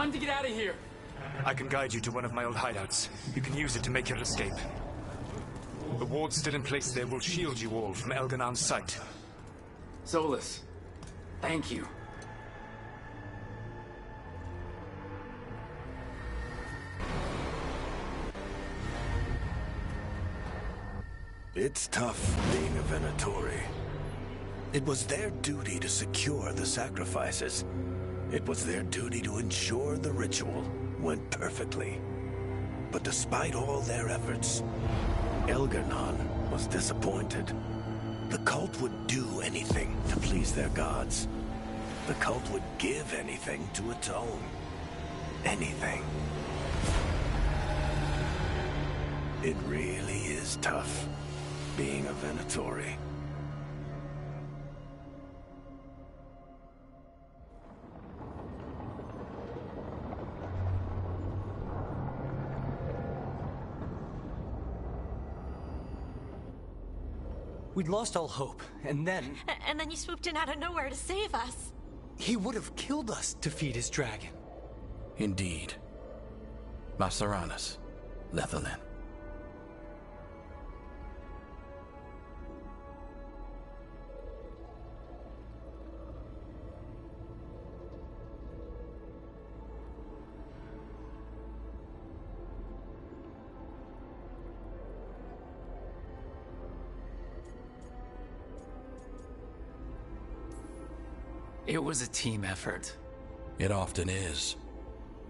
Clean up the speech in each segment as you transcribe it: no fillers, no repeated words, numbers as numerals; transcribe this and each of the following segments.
Time to get out of here! I can guide you to one of my old hideouts. You can use it to make your escape. The ward's still in place there will shield you all from Elganon's sight. Solus, thank you. It's tough being a Venatori. It was their duty to secure the sacrifices. It was their duty to ensure the ritual went perfectly. But despite all their efforts, Elganon was disappointed. The cult would do anything to please their gods. The cult would give anything to atone. Anything. It really is tough being a Venatori. We'd lost all hope, and then... And then you swooped in out of nowhere to save us. He would have killed us to feed his dragon. Indeed. Masaranas, Lethalin. It was a team effort. It often is.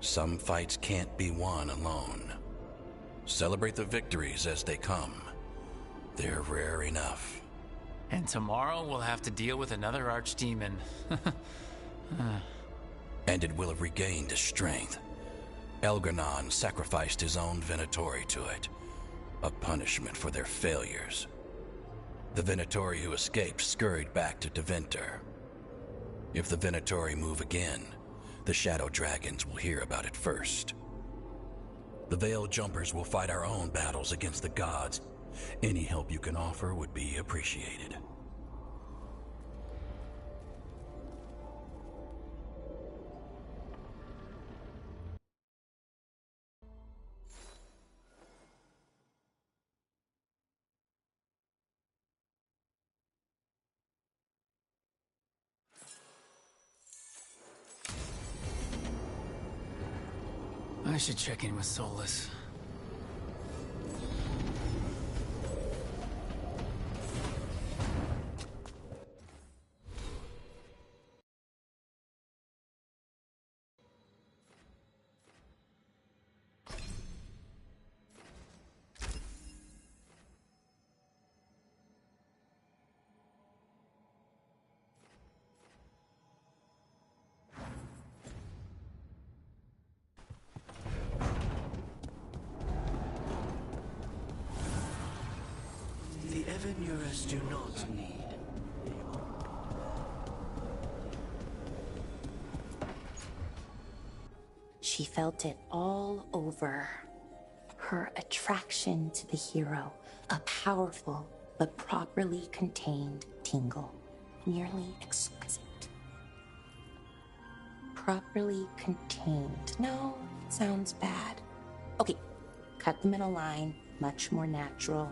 Some fights can't be won alone. Celebrate the victories as they come. They're rare enough. And tomorrow we'll have to deal with another archdemon. And it will have regained its strength. Elganon sacrificed his own Venatori to it. A punishment for their failures. The Venatori who escaped scurried back to Deventer. If the Venatori move again, the Shadow Dragons will hear about it first. The Veil Jumpers will fight our own battles against the gods. Any help you can offer would be appreciated. I should check in with Solus. The Evanurus do not need. She felt it all over. Her attraction to the hero, a powerful but properly contained tingle, nearly exquisite. Properly contained. No, it sounds bad. Okay, cut the middle line, much more natural.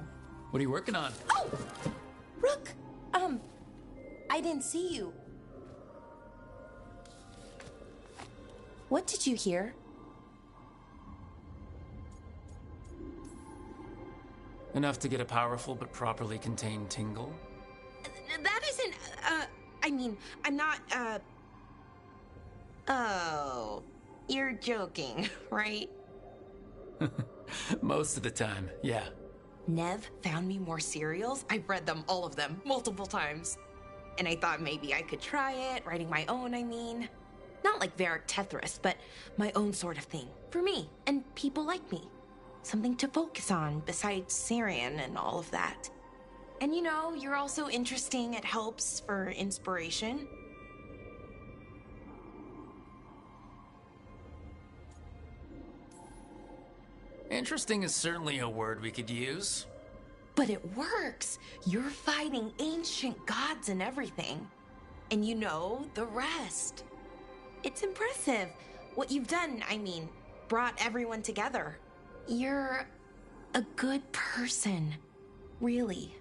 What are you working on? Oh! Rook! I didn't see you. What did you hear? Enough to get a powerful but properly contained tingle? That isn't, I mean, I'm not, Oh, you're joking, right? Most of the time, yeah. Nev found me more serials. I've read them, all of them, multiple times. And I thought maybe I could try it, writing my own, I mean. Not like Varric Tethris, but my own sort of thing. For me, and people like me. Something to focus on, besides Syrian and all of that. And you know, you're also interesting, it helps for inspiration. Interesting is certainly a word we could use. But it works. You're fighting ancient gods and everything. And you know the rest. It's impressive. What you've done, I mean, brought everyone together. You're a good person. Really.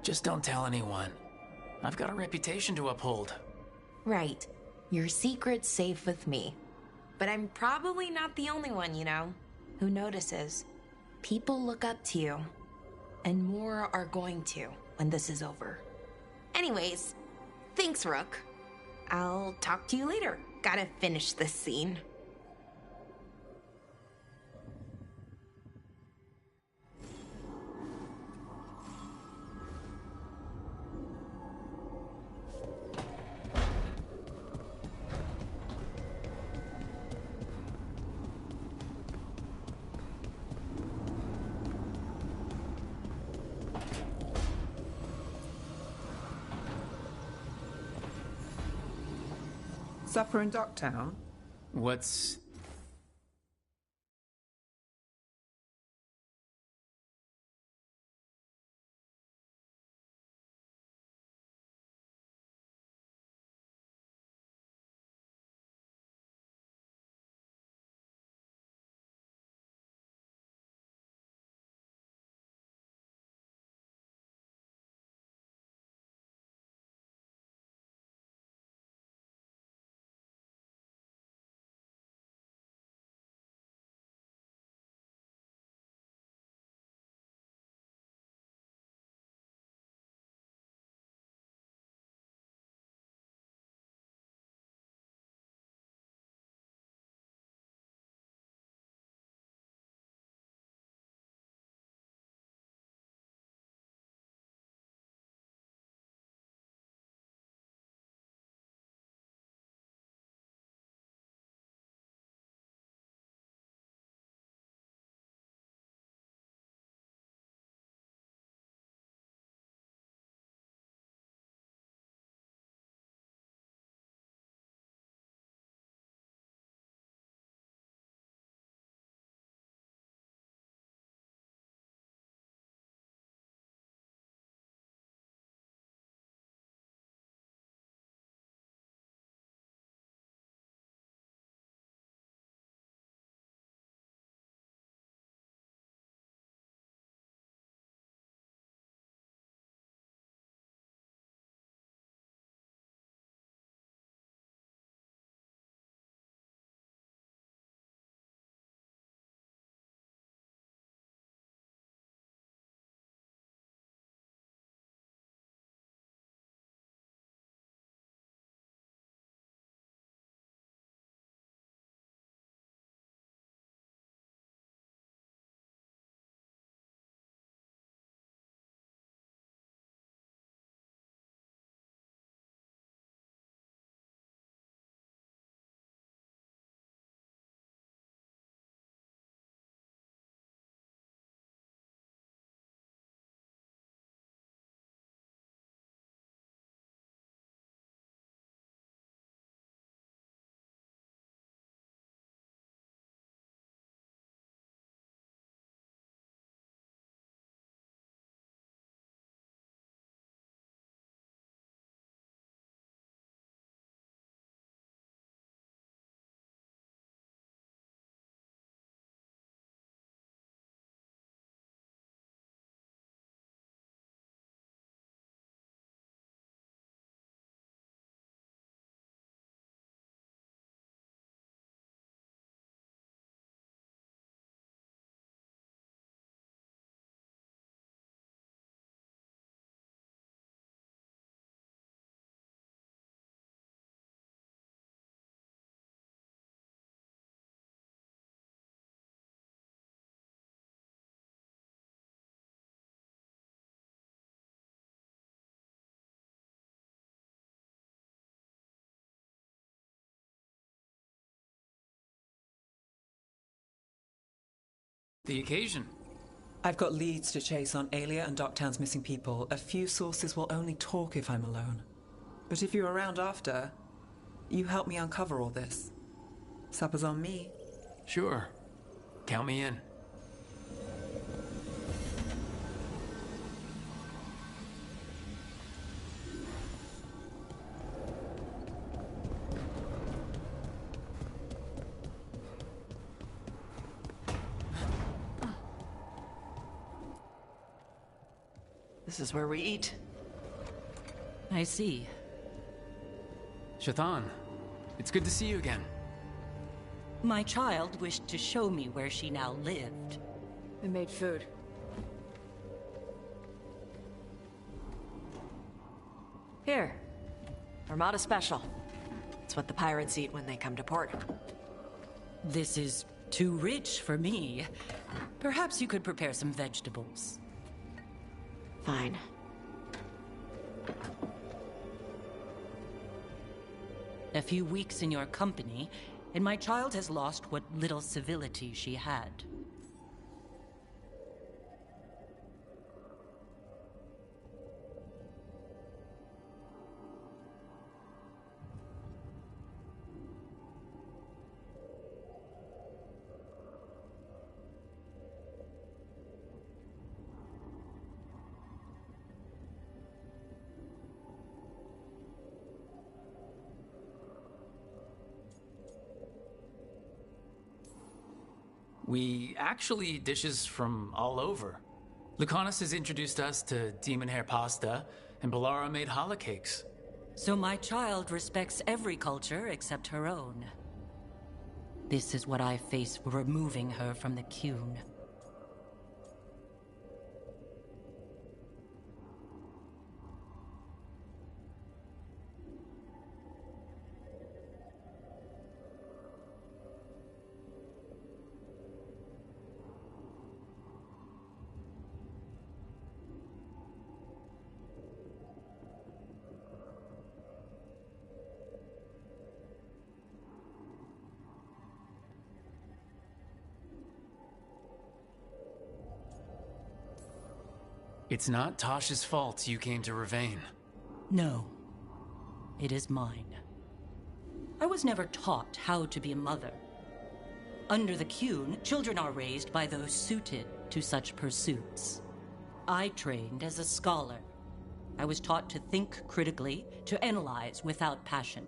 Just don't tell anyone. I've got a reputation to uphold. Right. Your secret's safe with me. But I'm probably not the only one, you know, who notices. People look up to you. And more are going to when this is over. Anyways, thanks, Rook. I'll talk to you later. Gotta finish this scene. Supper in Docktown? What's... the occasion? I've got leads to chase on Alia and Docktown's missing people. A few sources will only talk if I'm alone. But if you're around after, you help me uncover all this. Supper's on me. Sure. Count me in. This is where we eat. I see. Shathan, it's good to see you again. My child wished to show me where she now lived. We made food. Here. Armada Special. It's what the pirates eat when they come to port. This is too rich for me. Perhaps you could prepare some vegetables. Fine. A few weeks in your company, and my child has lost what little civility she had. We actually eat dishes from all over. Lucanus has introduced us to demon hair pasta, and Balara made challah cakes. So my child respects every culture except her own. This is what I face for removing her from the Qun. It's not Tosh's fault you came to Ravain. No, it is mine. I was never taught how to be a mother. Under the Qun, children are raised by those suited to such pursuits. I trained as a scholar. I was taught to think critically, to analyze without passion,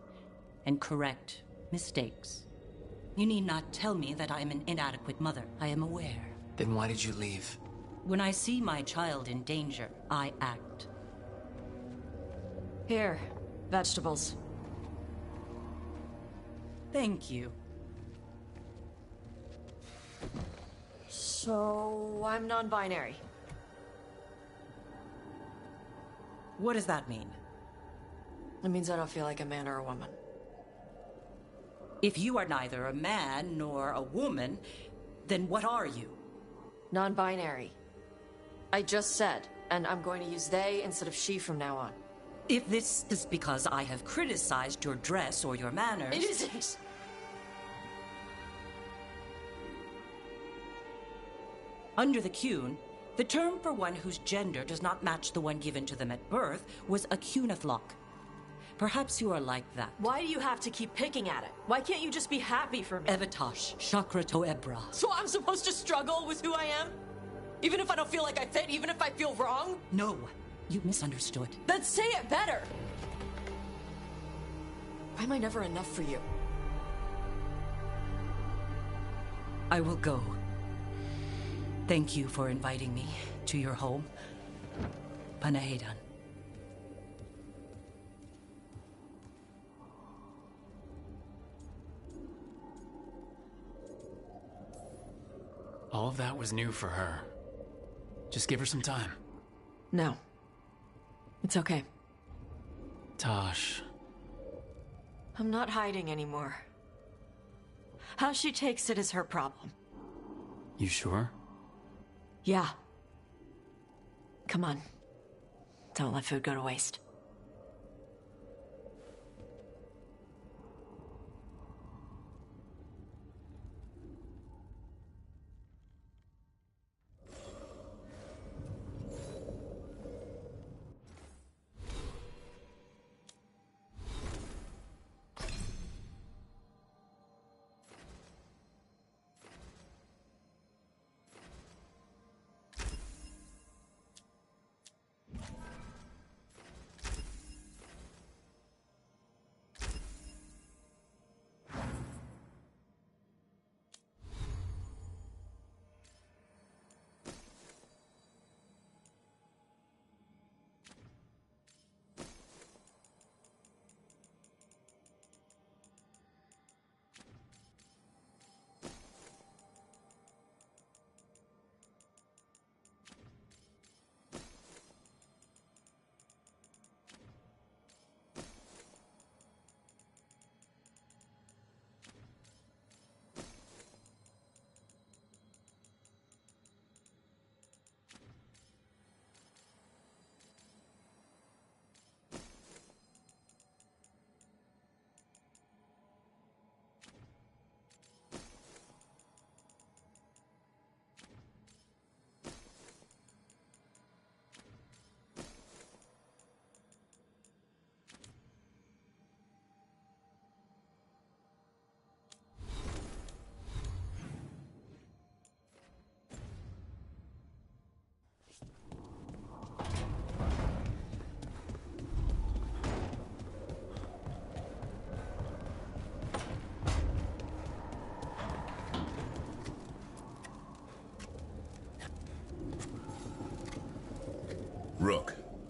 and correct mistakes. You need not tell me that I am an inadequate mother. I am aware. Then why did you leave? When I see my child in danger, I act. Here, vegetables. Thank you. So, I'm non-binary. What does that mean? It means I don't feel like a man or a woman. If you are neither a man nor a woman, then what are you? Non-binary. I just said, and I'm going to use they instead of she from now on. If this is because I have criticized your dress or your manners... It isn't! Under the Qun, the term for one whose gender does not match the one given to them at birth was a Qunathlok. Perhaps you are like that. Why do you have to keep picking at it? Why can't you just be happy for me? Evatosh, Chakra Toebra. So I'm supposed to struggle with who I am? Even if I don't feel like I fit, even if I feel wrong? No, you misunderstood. Then say it better! Why am I never enough for you? I will go. Thank you for inviting me to your home. Panahedan. All of that was new for her. Just give her some time. No. It's okay. Tosh. I'm not hiding anymore. How she takes it is her problem. You sure? Yeah. Come on. Don't let food go to waste.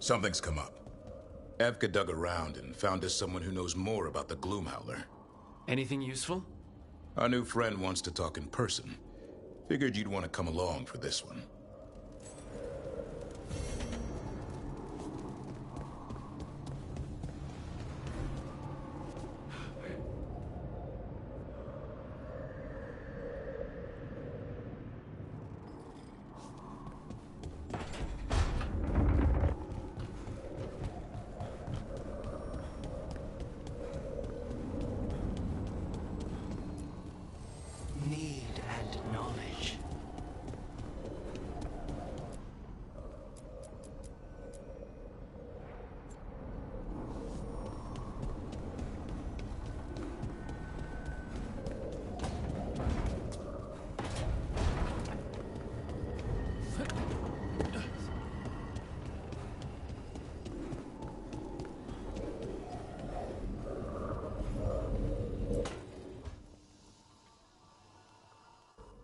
Something's come up. Evka dug around and found us someone who knows more about the Gloomhowler. Anything useful? Our new friend wants to talk in person. Figured you'd want to come along for this one. Need and knowledge.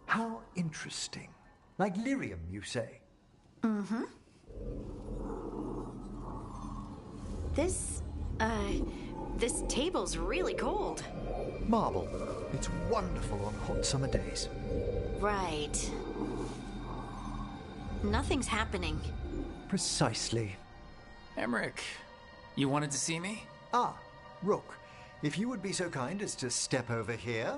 How interesting. Like lyrium, you say? Mm-hmm. This table's really cold. Marble. It's wonderful on hot summer days. Right. Nothing's happening. Precisely. Emmerich, you wanted to see me? Ah, Rook. If you would be so kind as to step over here.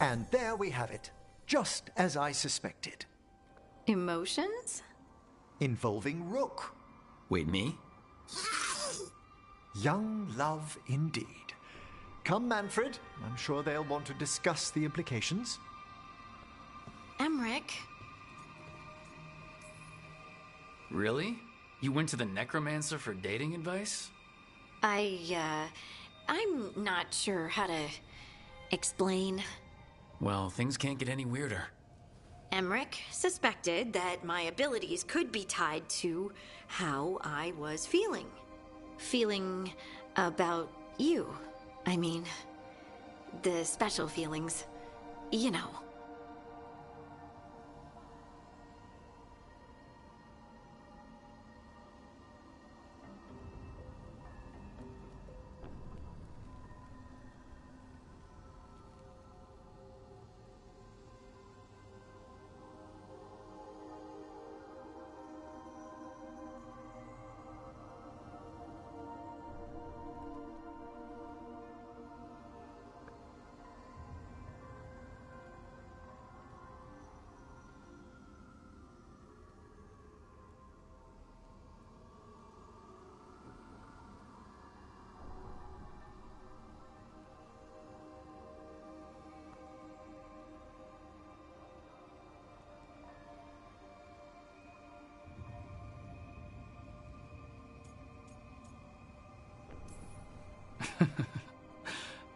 And there we have it. Just as I suspected. Emotions? Involving Rook. Wait, me? Young love indeed. Come, Manfred. I'm sure they'll want to discuss the implications. Emmerich? Really? You went to the necromancer for dating advice? I'm not sure how to explain. Well, things can't get any weirder. Emmerich suspected that my abilities could be tied to how I was feeling. Feeling about you. I mean, the special feelings. You know.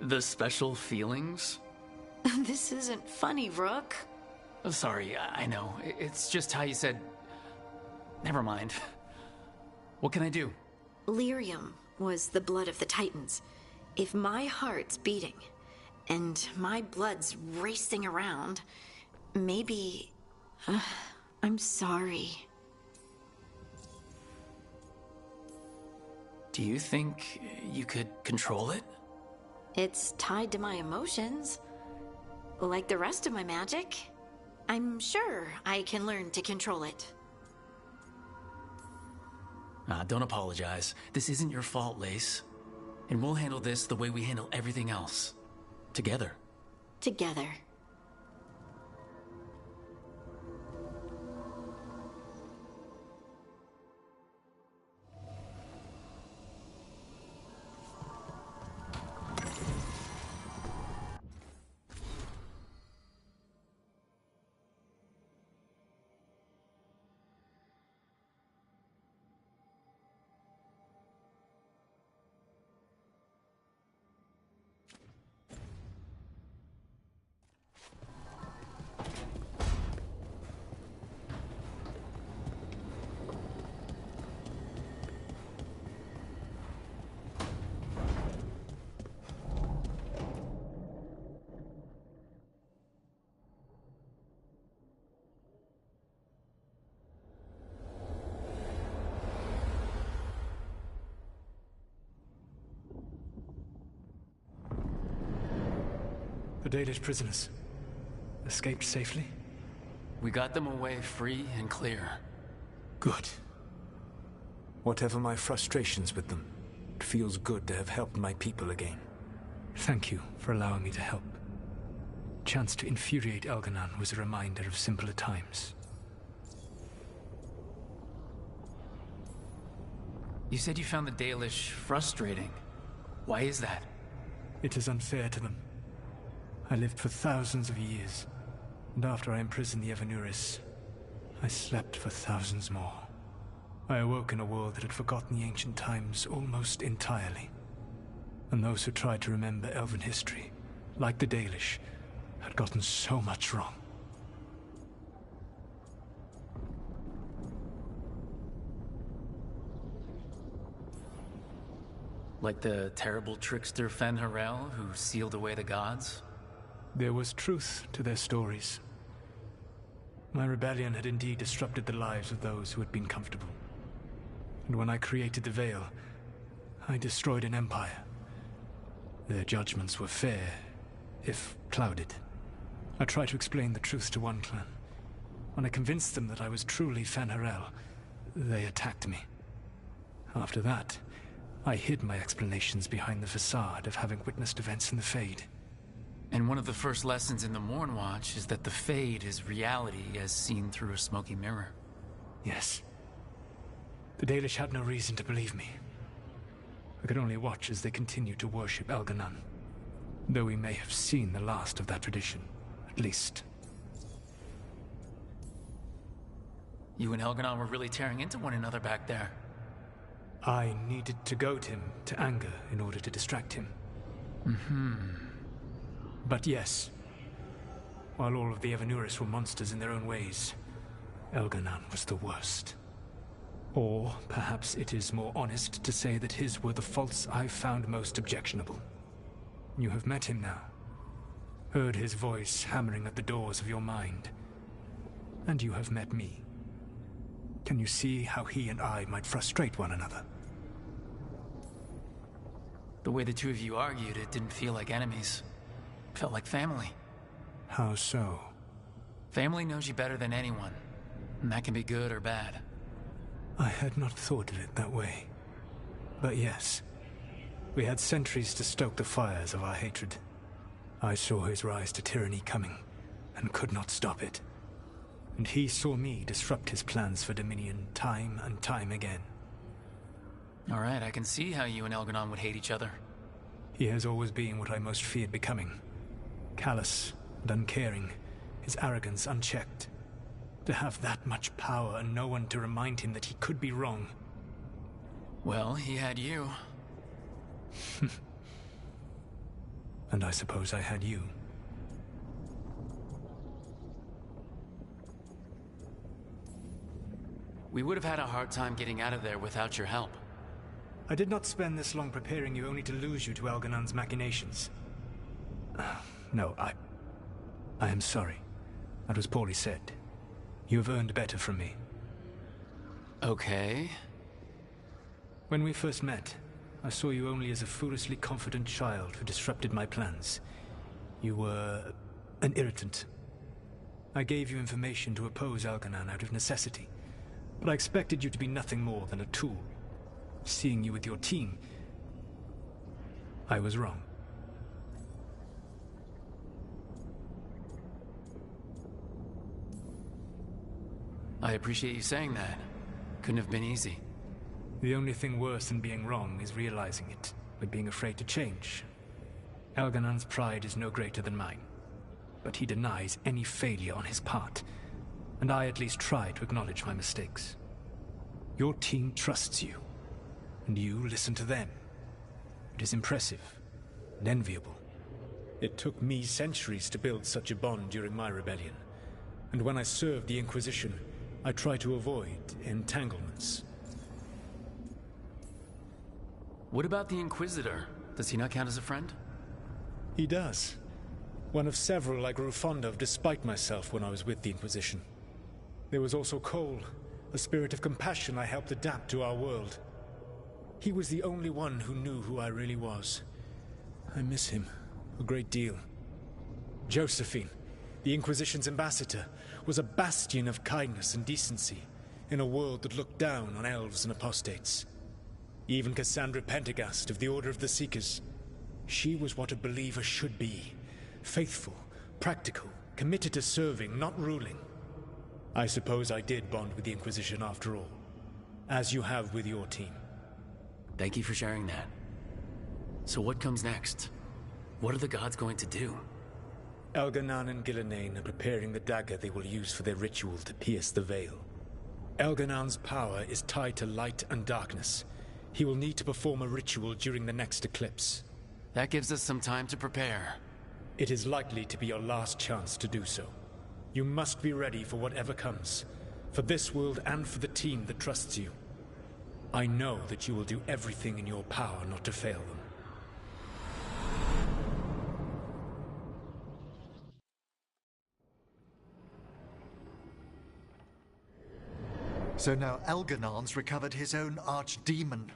The special feelings? This isn't funny, Rook. Oh, sorry, I know. It's just how you said... Never mind. What can I do? Lyrium was the blood of the Titans. If my heart's beating and my blood's racing around, maybe... I'm sorry. Do you think you could control it? It's tied to my emotions. Like the rest of my magic. I'm sure I can learn to control it. Don't apologize. This isn't your fault, Lace. And we'll handle this the way we handle everything else. Together. Together. The Dalish prisoners escaped safely? We got them away free and clear. Good. Whatever my frustrations with them, it feels good to have helped my people again. Thank you for allowing me to help. Chance to infuriate Elganon was a reminder of simpler times. You said you found the Dalish frustrating. Why is that? It is unfair to them. I lived for thousands of years, and after I imprisoned the Evanuris, I slept for thousands more. I awoke in a world that had forgotten the ancient times almost entirely. And those who tried to remember Elven history, like the Dalish, had gotten so much wrong. Like the terrible trickster Fen'Harel who sealed away the gods? There was truth to their stories. My rebellion had indeed disrupted the lives of those who had been comfortable. And when I created the Veil, I destroyed an empire. Their judgments were fair, if clouded. I tried to explain the truth to one clan. When I convinced them that I was truly Fen'Harel, they attacked me. After that, I hid my explanations behind the facade of having witnessed events in the Fade. And one of the first lessons in the Mornwatch is that the Fade is reality as seen through a smoky mirror. Yes. The Dalish had no reason to believe me. I could only watch as they continued to worship Elganon, though we may have seen the last of that tradition, at least. You and Elganon were really tearing into one another back there. I needed to goad him to anger in order to distract him. But yes, while all of the Evanuris were monsters in their own ways, Elganon was the worst. Or perhaps it is more honest to say that his were the faults I found most objectionable. You have met him now, heard his voice hammering at the doors of your mind, and you have met me. Can you see how he and I might frustrate one another? The way the two of you argued, it didn't feel like enemies. It felt like family. How so? Family knows you better than anyone, and that can be good or bad. I had not thought of it that way. But yes, we had centuries to stoke the fires of our hatred. I saw his rise to tyranny coming, and could not stop it. And he saw me disrupt his plans for Dominion time and time again. All right, I can see how you and Elganon would hate each other. He has always been what I most feared becoming. Callous and uncaring, his arrogance unchecked. To have that much power and no one to remind him that he could be wrong. Well, he had you. And I suppose I had you. We would have had a hard time getting out of there without your help. I did not spend this long preparing you only to lose you to Elganon's machinations. No, I am sorry. That was poorly said. You have earned better from me. Okay. When we first met, I saw you only as a foolishly confident child who disrupted my plans. You were an irritant. I gave you information to oppose Elganon out of necessity, but I expected you to be nothing more than a tool. Seeing you with your team, I was wrong. I appreciate you saying that. Couldn't have been easy. The only thing worse than being wrong is realizing it, but being afraid to change. Elganon's pride is no greater than mine, but he denies any failure on his part, and I at least try to acknowledge my mistakes. Your team trusts you, and you listen to them. It is impressive and enviable. It took me centuries to build such a bond during my rebellion, and when I served the Inquisition, I try to avoid entanglements. What about the Inquisitor? Does he not count as a friend? He does. One of several I grew fond of despite myself when I was with the Inquisition. There was also Cole, a spirit of compassion I helped adapt to our world. He was the only one who knew who I really was. I miss him a great deal. Josephine, the Inquisition's ambassador, was a bastion of kindness and decency in a world that looked down on elves and apostates. Even Cassandra Pendergast of the Order of the Seekers. She was what a believer should be. Faithful, practical, committed to serving, not ruling. I suppose I did bond with the Inquisition after all, as you have with your team. Thank you for sharing that. So what comes next? What are the gods going to do? Elganon and Gillenane are preparing the dagger they will use for their ritual to pierce the veil. Elganon's power is tied to light and darkness. He will need to perform a ritual during the next eclipse. That gives us some time to prepare. It is likely to be your last chance to do so. You must be ready for whatever comes, for this world and for the team that trusts you. I know that you will do everything in your power not to fail them. So now Elganon's recovered his own archdemon,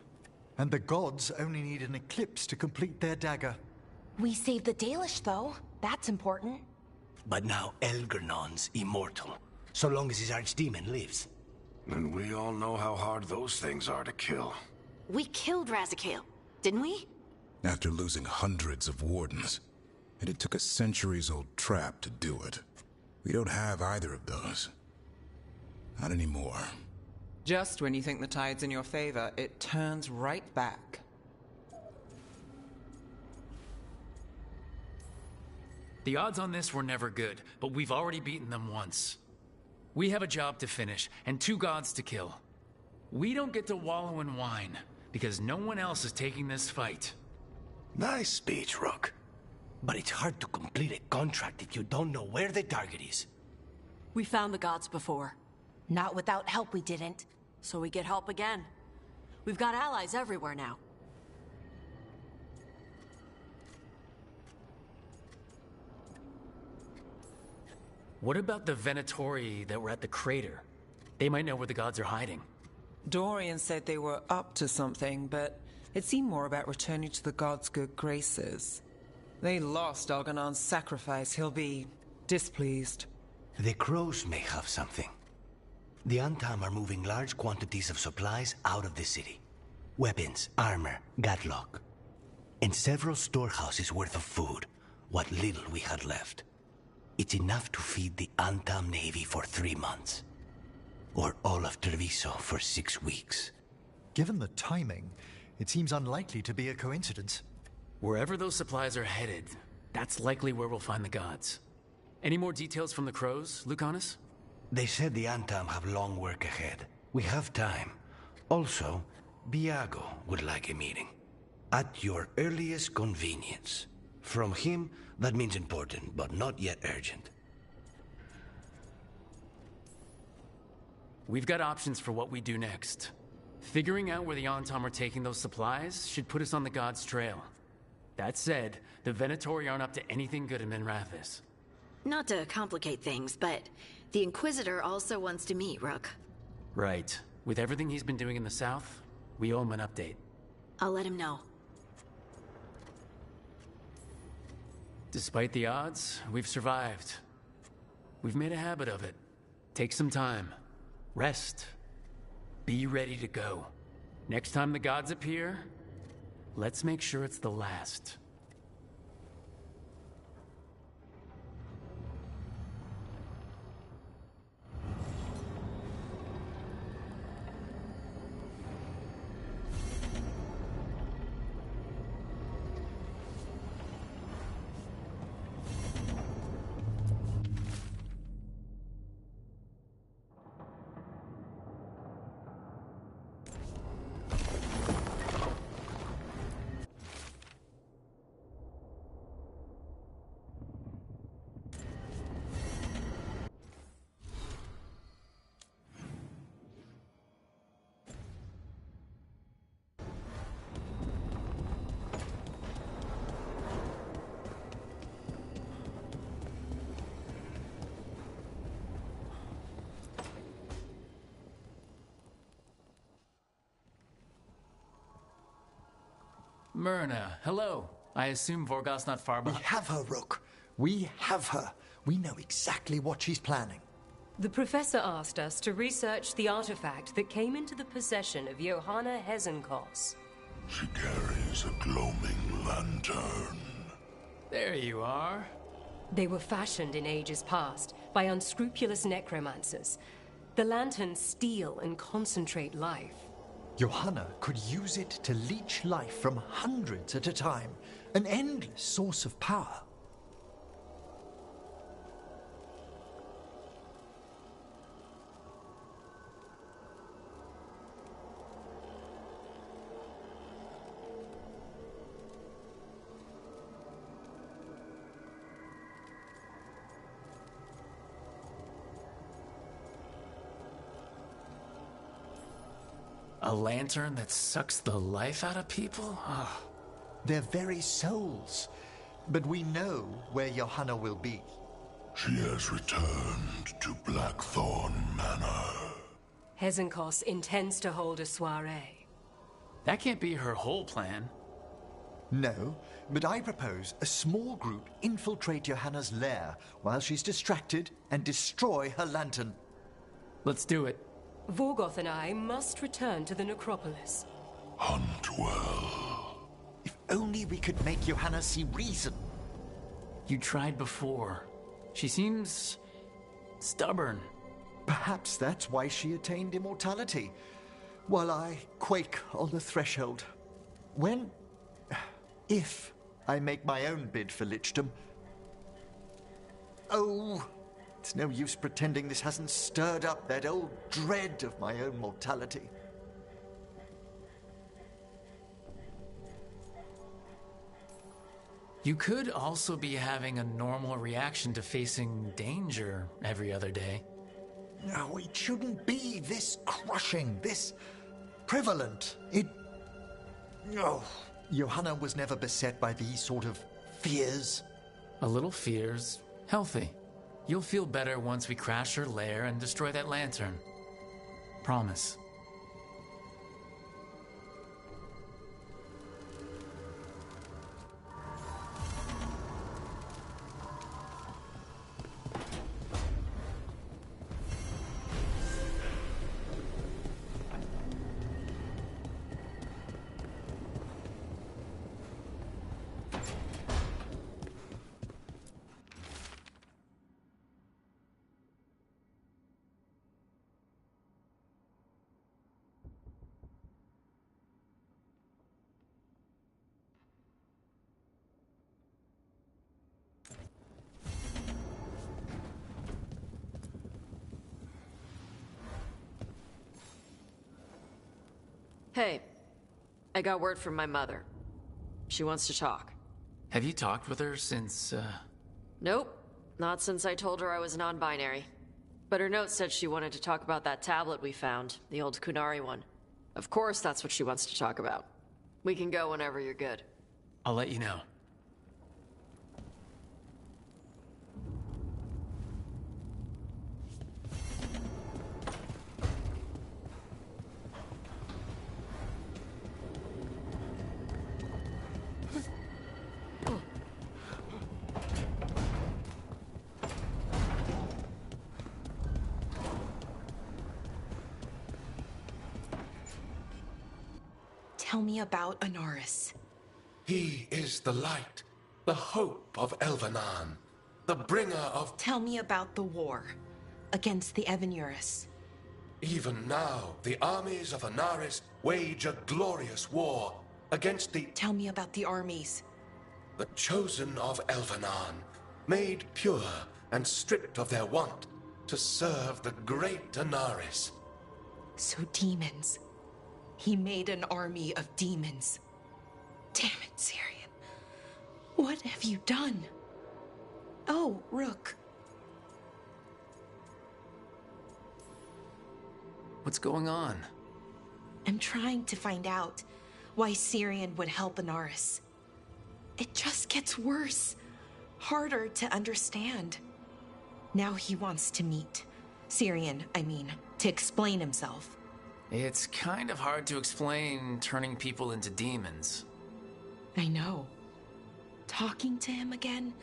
and the gods only need an eclipse to complete their dagger. We saved the Dalish, though. That's important. But now Elganon's immortal, so long as his archdemon lives. And we all know how hard those things are to kill. We killed Razikale, didn't we? After losing hundreds of wardens. And it took a centuries-old trap to do it. We don't have either of those. Not anymore. Just when you think the tide's in your favor, it turns right back. The odds on this were never good, but we've already beaten them once. We have a job to finish, and 2 gods to kill. We don't get to wallow in wine, because no one else is taking this fight. Nice speech, Rook. But it's hard to complete a contract if you don't know where the target is. We found the gods before. Not without help, we didn't. So we get help again. We've got allies everywhere now. What about the Venatori that were at the crater? They might know where the gods are hiding. Dorian said they were up to something, but it seemed more about returning to the gods' good graces. They lost Elganon's sacrifice. He'll be displeased. The crows may have something. The Antam are moving large quantities of supplies out of the city. Weapons, armor, gadlock. And several storehouses worth of food, what little we had left. It's enough to feed the Antam Navy for 3 months. Or all of Treviso for 6 weeks. Given the timing, it seems unlikely to be a coincidence. Wherever those supplies are headed, that's likely where we'll find the gods. Any more details from the crows, Lucanus? They said the Antam have long work ahead. We have time. Also, Biago would like a meeting. At your earliest convenience. From him, that means important, but not yet urgent. We've got options for what we do next. Figuring out where the Antam are taking those supplies should put us on the gods' trail. That said, the Venatori aren't up to anything good in Minrathis. Not to complicate things, but the Inquisitor also wants to meet Rook. Right. With everything he's been doing in the south, we owe him an update. I'll let him know. Despite the odds, we've survived. We've made a habit of it. Take some time. Rest. Be ready to go. Next time the gods appear, let's make sure it's the last. Myrna, hello. I assume Vorgos's not far We behind. have her, Rook. We have her. We know exactly what she's planning. The professor asked us to research the artifact that came into the possession of Johanna Hezenkos. She carries a gloaming lantern. There you are. They were fashioned in ages past by unscrupulous necromancers. The lanterns steal and concentrate life. Johanna could use it to leech life from hundreds at a time. An endless source of power. A lantern that sucks the life out of people? Oh. Their very souls. But we know where Johanna will be. She has returned to Blackthorn Manor. Hezenkos intends to hold a soiree. That can't be her whole plan. No, but I propose a small group infiltrate Johanna's lair while she's distracted and destroy her lantern. Let's do it. Vorgoth and I must return to the necropolis. Hunt well. If only we could make Johanna see reason. You tried before. She seems stubborn. Perhaps that's why she attained immortality, while I quake on the threshold. If I make my own bid for lichdom. Oh, it's no use pretending this hasn't stirred up that old dread of my own mortality. You could also be having a normal reaction to facing danger every other day. No, it shouldn't be this crushing, this prevalent. No. Johanna was never beset by these sort of fears. A little fear's healthy. You'll feel better once we crash her lair and destroy that lantern. Promise. Hey, I got word from my mother. She wants to talk. Have you talked with her since, Nope, not since I told her I was non-binary. But her note said she wanted to talk about that tablet we found, the old Kunari one. Of course that's what she wants to talk about. We can go whenever you're good. I'll let you know. Tell me about Anaris. He is the light, the hope of Elvenan, the bringer of... Tell me about the war against the Evenuris. Even now, the armies of Anaris wage a glorious war against the... Tell me about the armies. The chosen of Elvenan, made pure and stripped of their want to serve the great Anaris. So demons. He made an army of demons. Damn it, Syrian. What have you done? Oh, Rook. What's going on? I'm trying to find out why Syrian would help Anaris. It just gets worse. Harder to understand. Now he wants to meet. Syrian, I mean, to explain himself. It's kind of hard to explain turning people into demons. I know. Talking to him again,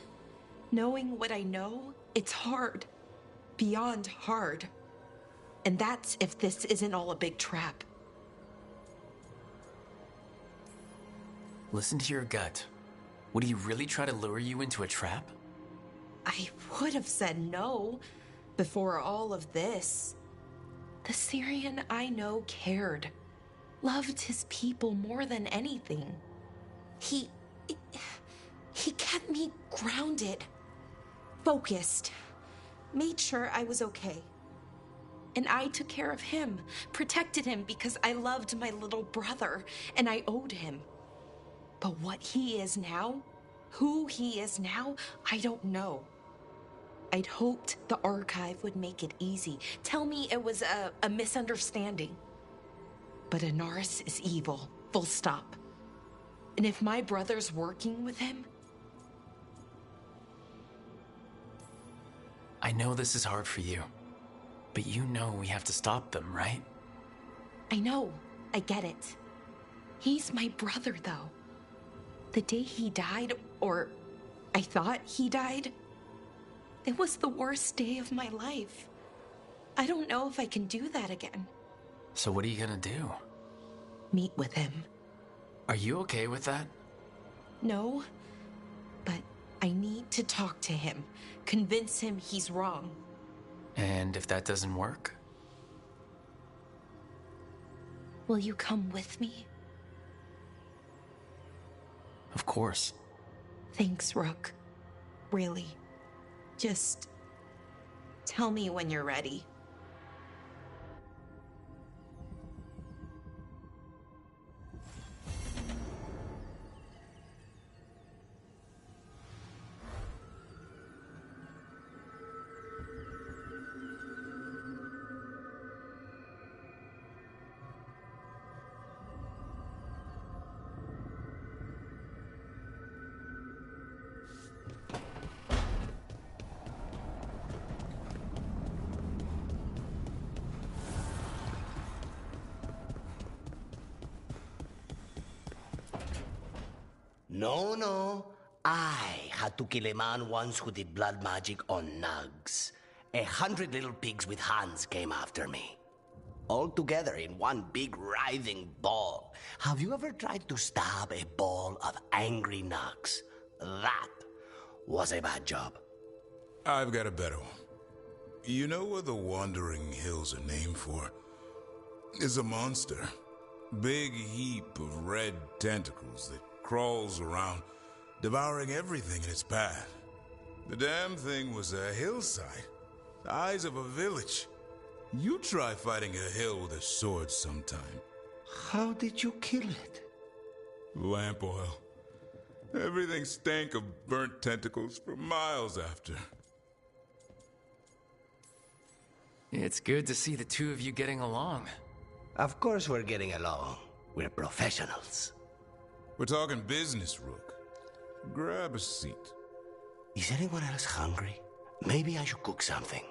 Knowing what I know, it's hard. Beyond hard. And that's if this isn't all a big trap. Listen to your gut. Would he really try to lure you into a trap? I would have said no before all of this. The Syrian I know cared. Loved his people more than anything. He kept me grounded. Focused. Made sure I was okay. And I took care of him, protected him because I loved my little brother and I owed him. But what he is now, who he is now, I don't know. I'd hoped the archive would make it easy. Tell me it was a misunderstanding. But Inaris is evil, full stop. And if my brother's working with him, I know this is hard for you, but you know we have to stop them, right? I know, I get it. He's my brother, though. The day he died, or I thought he died, it was the worst day of my life. I don't know if I can do that again. So what are you gonna do? Meet with him. Are you okay with that? No, but I need to talk to him. Convince him he's wrong. And if that doesn't work? Will you come with me? Of course. Thanks, Rook. Really. Just tell me when you're ready. No. I had to kill a man once who did blood magic on nugs. 100 little pigs with hands came after me. All together in one big writhing ball. Have you ever tried to stab a ball of angry nugs? That was a bad job. I've got a better one. You know what the Wandering Hills are named for? It's a monster. Big heap of red tentacles that crawls around, devouring everything in its path. The damn thing was a hillside, the size of a village. You try fighting a hill with a sword sometime. How did you kill it? Lamp oil. Everything stank of burnt tentacles for miles after. It's good to see the two of you getting along. Of course we're getting along. We're professionals. We're talking business, Rook. Grab a seat. Is anyone else hungry? Maybe I should cook something.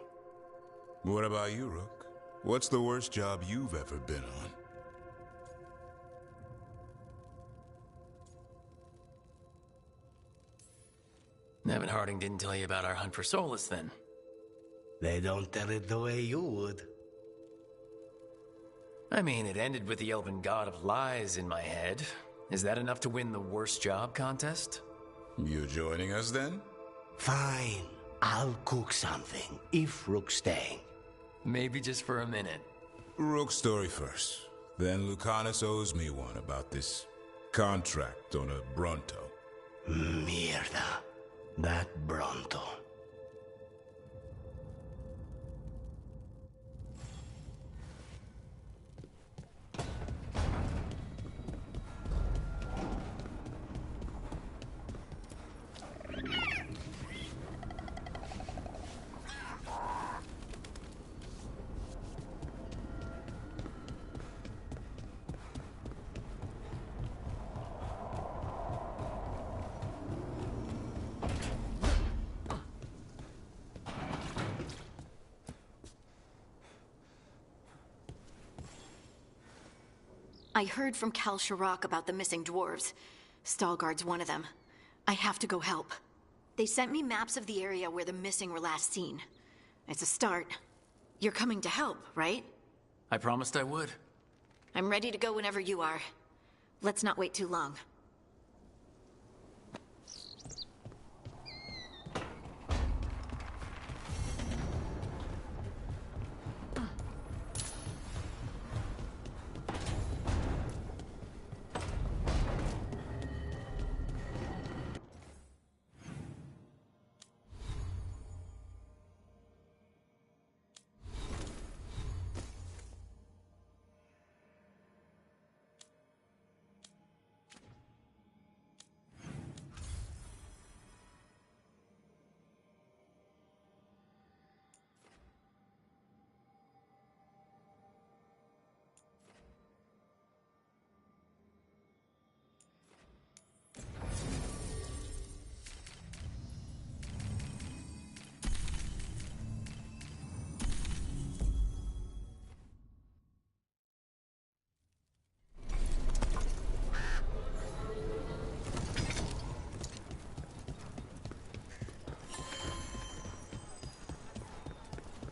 What about you, Rook? What's the worst job you've ever been on? Nevin Harding didn't tell you about our hunt for Solus, then? They don't tell it the way you would. I mean, it ended with the Elven God of Lies in my head. Is that enough to win the worst job contest? You joining us, then? Fine. I'll cook something, if Rook's staying. Maybe just for a minute. Rook's story first. Then Lucanus owes me one about this contract on a Bronto. Mierda. That Bronto. I heard from Cal Sharrock about the missing dwarves. Stalgard's one of them. I have to go help. They sent me maps of the area where the missing were last seen. It's a start. You're coming to help, right? I promised I would. I'm ready to go whenever you are. Let's not wait too long.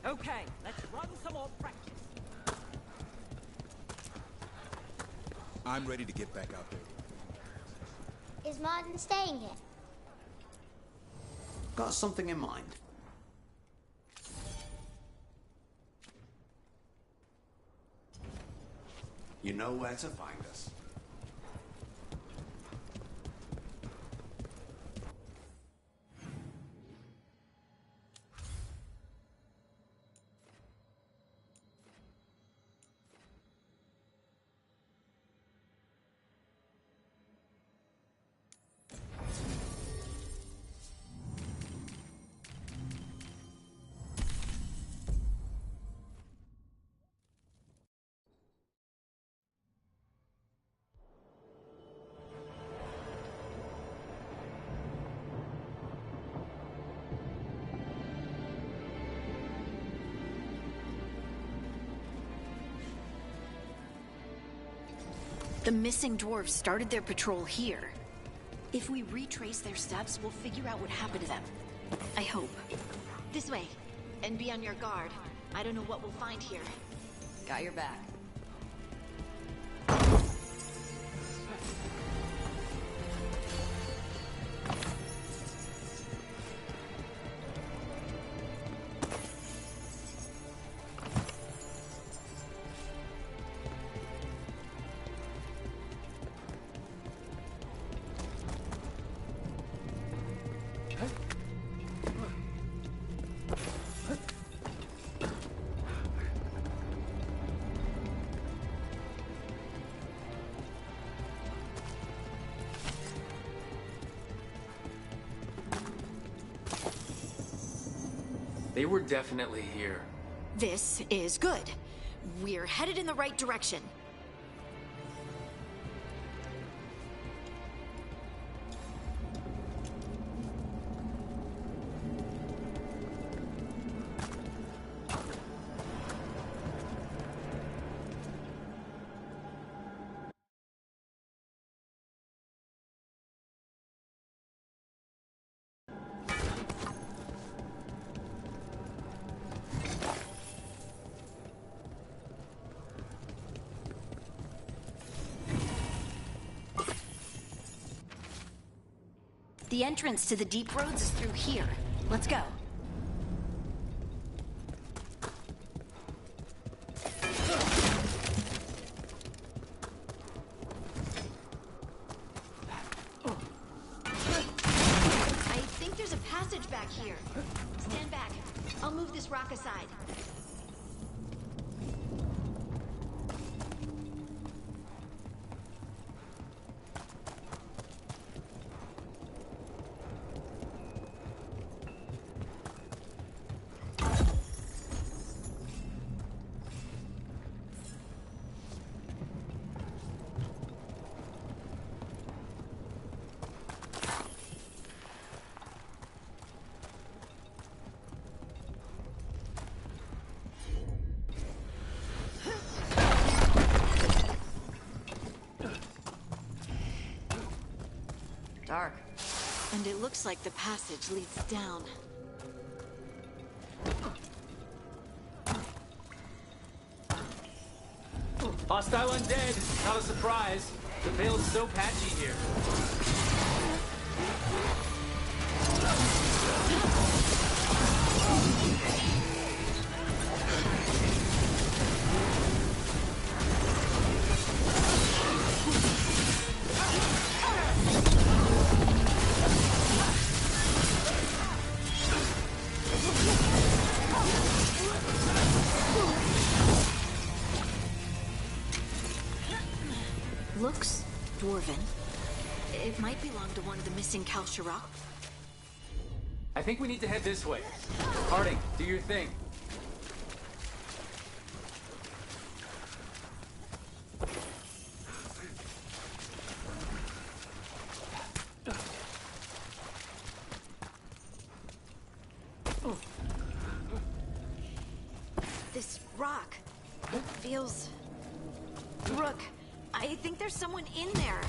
Okay, let's run some more practice. I'm ready to get back out there. Is Martin staying here? Got something in mind. You know where to find us. The missing dwarves started their patrol here. If we retrace their steps, we'll figure out what happened to them. I hope. This way. And be on your guard. I don't know what we'll find here. Got your back. They were definitely here. This is good. We're headed in the right direction. The entrance to the deep roads is through here. Let's go. I think there's a passage back here. Stand back. I'll move this rock aside. Dark. And it looks like the passage leads down. Hostile undead! Not a surprise. The veil is so patchy here. Looks dwarven. It might belong to one of the missing Kalshara. I think we need to head this way. Harding, do your thing. This rock feels... Rook, I think there's someone in there.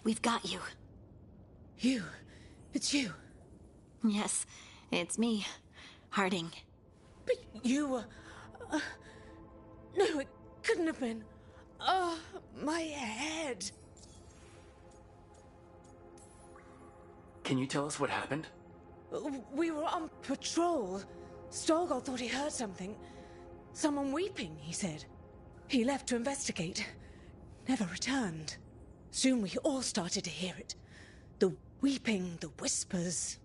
We've got you. You? It's you? Yes, it's me, Harding. But you were... no, it couldn't have been. Oh, my head. Can you tell us what happened? We were on patrol. Stolgol thought he heard something. Someone weeping, he said. He left to investigate. Never returned. Soon we all started to hear it. The weeping, the whispers.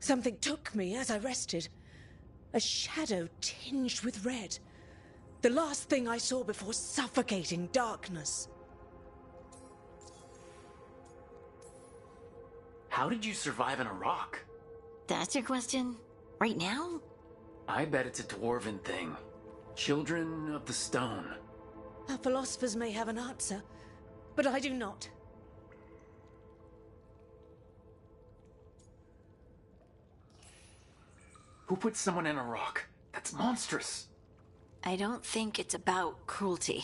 Something took me as I rested. A shadow tinged with red. The last thing I saw before suffocating darkness. How did you survive in a rock? That's your question? Right now? I bet it's a dwarven thing. Children of the stone. Our philosophers may have an answer, but I do not. Who put someone in a rock? That's monstrous. I don't think it's about cruelty.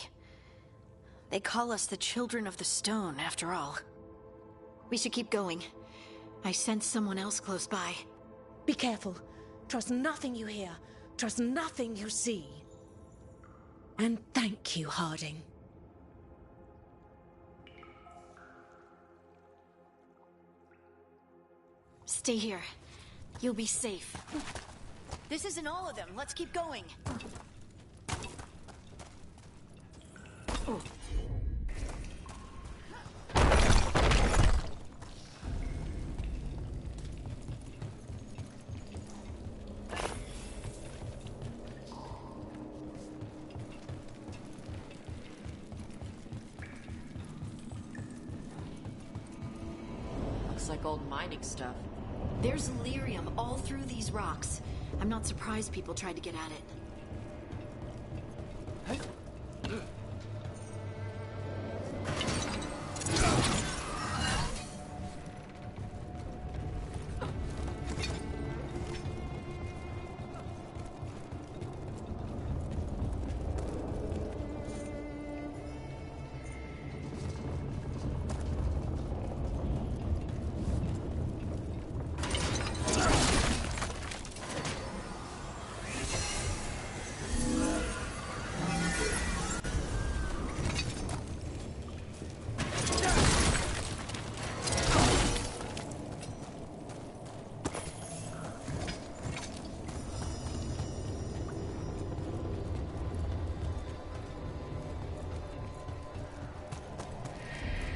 They call us the Children of the Stone, after all. We should keep going. I sense someone else close by. Be careful. Trust nothing you hear. Trust nothing you see. And thank you, Harding. Stay here. You'll be safe. This isn't all of them. Let's keep going. Looks like old mining stuff. There's lyrium all through these rocks. I'm not surprised people tried to get at it.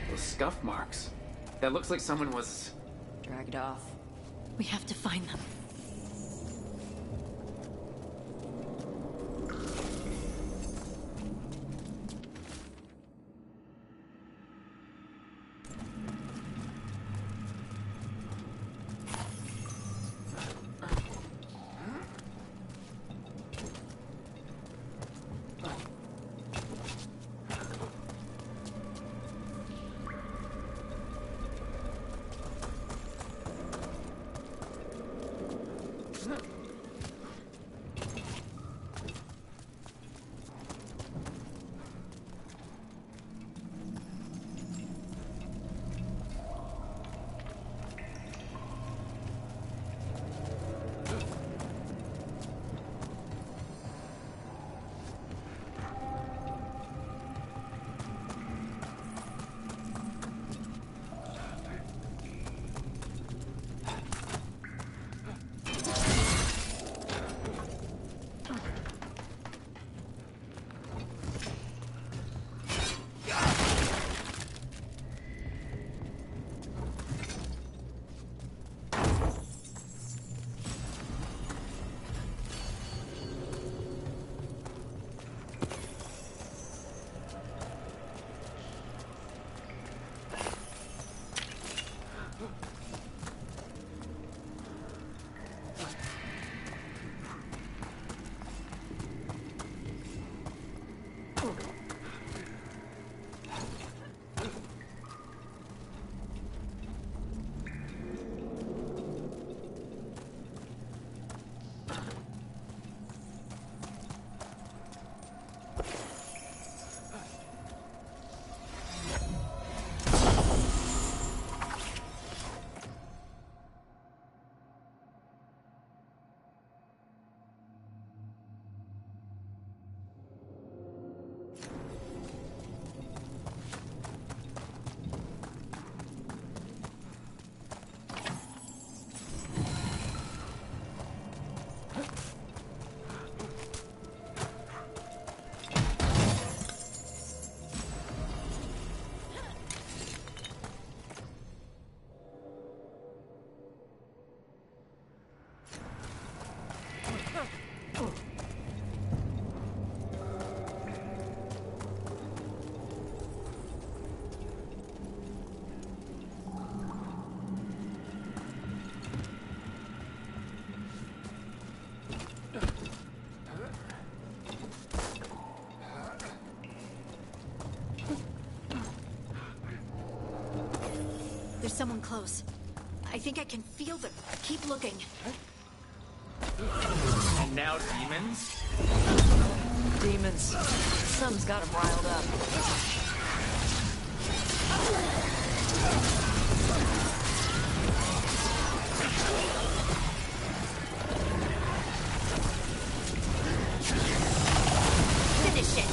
Those scuff marks. That looks like someone was... dragged off. We have to find them. There's someone close. I think I can feel them. Keep looking. And now demons? Demons. Some's got them riled up. Finish it!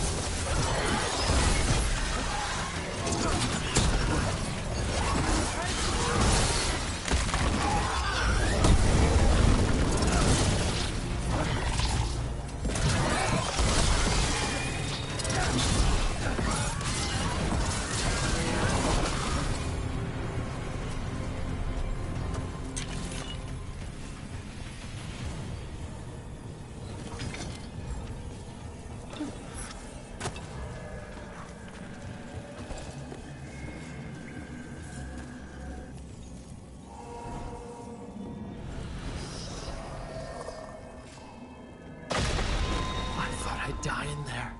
Die in there.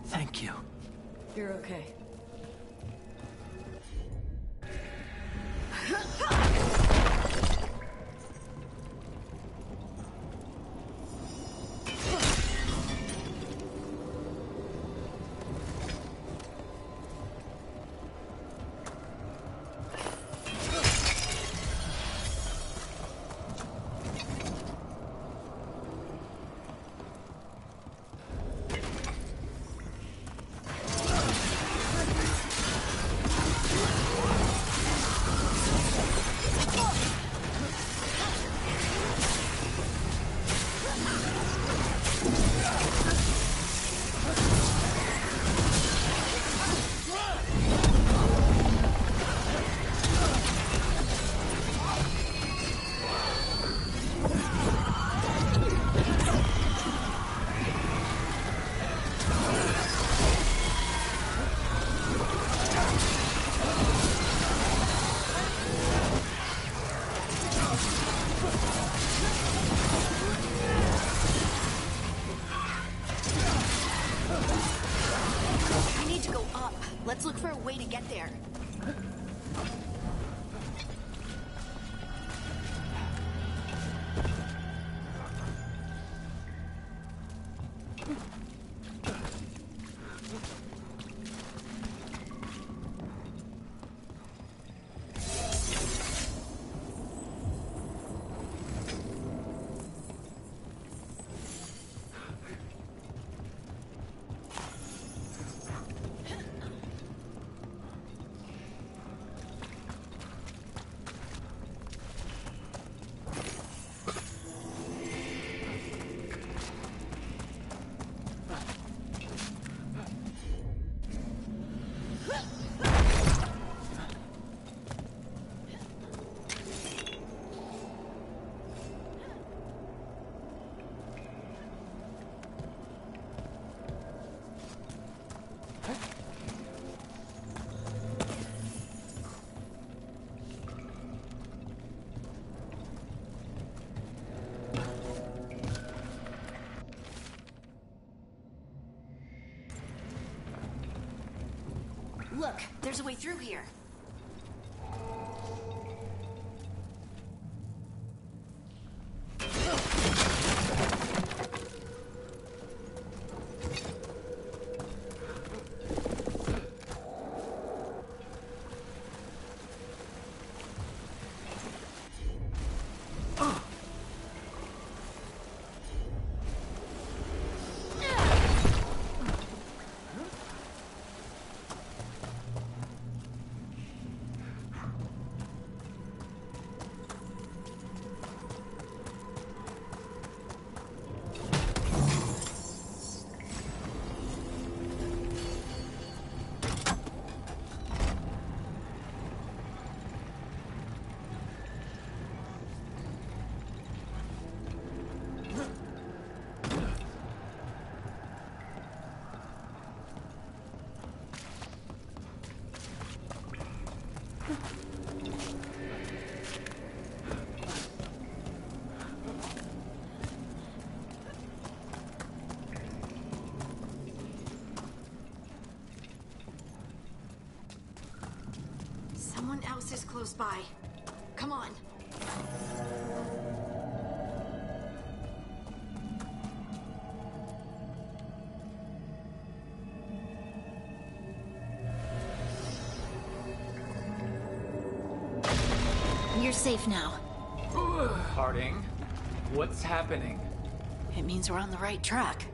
Thank you. You're okay. get there. Look, there's a way through here. Someone else is close by. Come on. You're safe now. Harding, what's happening? It means we're on the right track.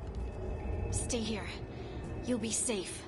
Stay here. You'll be safe.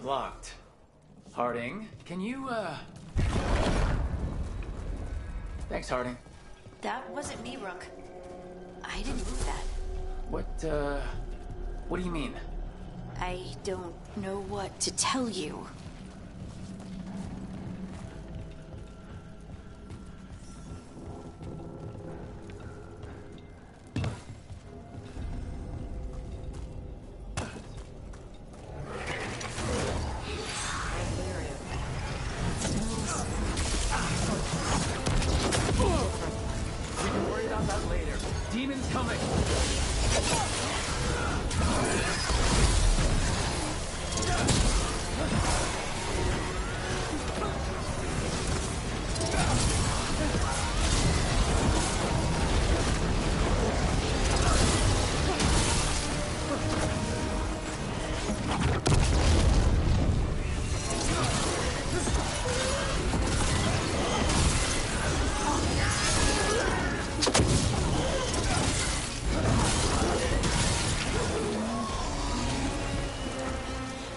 Locked. Harding, can you, Thanks, Harding. That wasn't me, Rook. I didn't move that. What do you mean? I don't know what to tell you.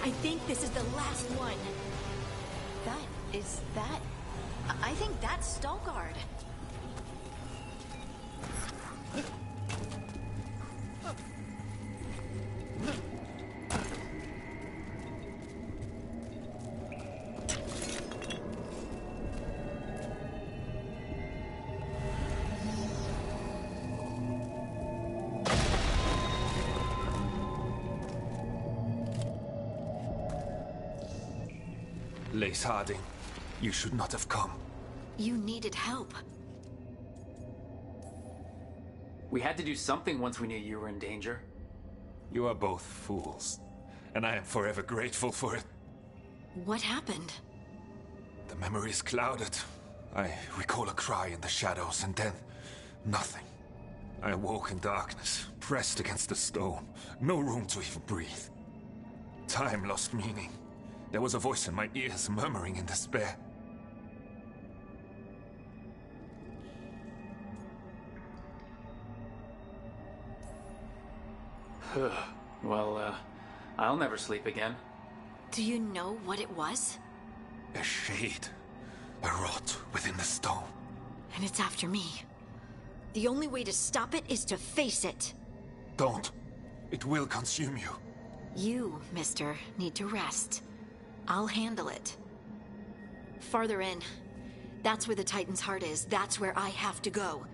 I think this is the last one. I think that's Veilguard. Lace Harding, you should not have come. You needed help. We had to do something once we knew you were in danger. You are both fools, and I am forever grateful for it. What happened? The memory is clouded. I recall a cry in the shadows, and then nothing. I awoke in darkness, pressed against the stone. No room to even breathe. Time lost meaning. There was a voice in my ears murmuring in despair. Well, I'll never sleep again. Do you know what it was? A shade. A rot within the stone. And it's after me. The only way to stop it is to face it. Don't. It will consume you. You, mister, need to rest. I'll handle it. Farther in. That's where the Titan's heart is. That's where I have to go.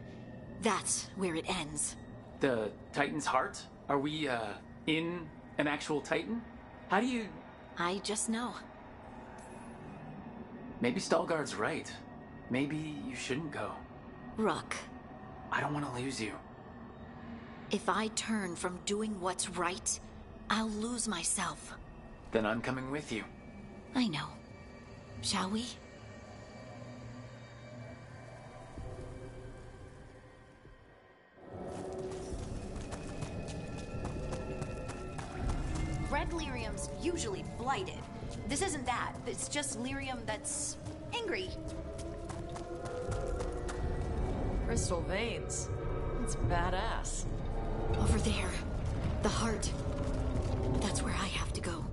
That's where it ends. The Titan's heart? Are we, in an actual Titan? How do you... I just know. Maybe Veilguard's right. Maybe you shouldn't go. Rook. I don't want to lose you. If I turn from doing what's right, I'll lose myself. Then I'm coming with you. I know. Shall we? Red lyrium's usually blighted. This isn't that. It's just lyrium that's angry. Crystal veins. It's badass. Over there. The heart. That's where I have to go.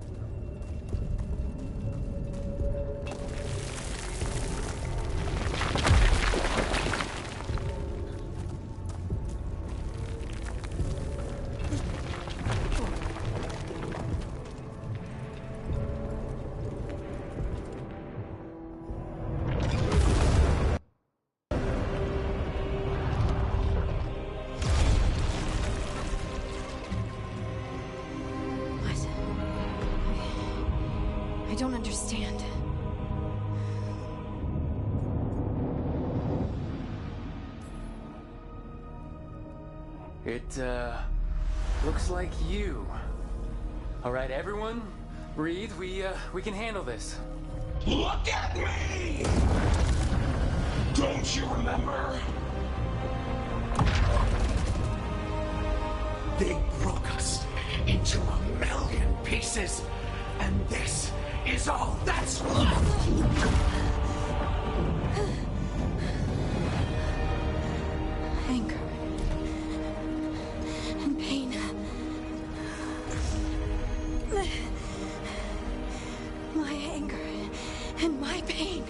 I don't understand. It, looks like you. All right, everyone, breathe. We can handle this. Look at me! Don't you remember? They broke us into 1,000,000 pieces, and this is all that's left! Anger. And pain. My anger and my pain.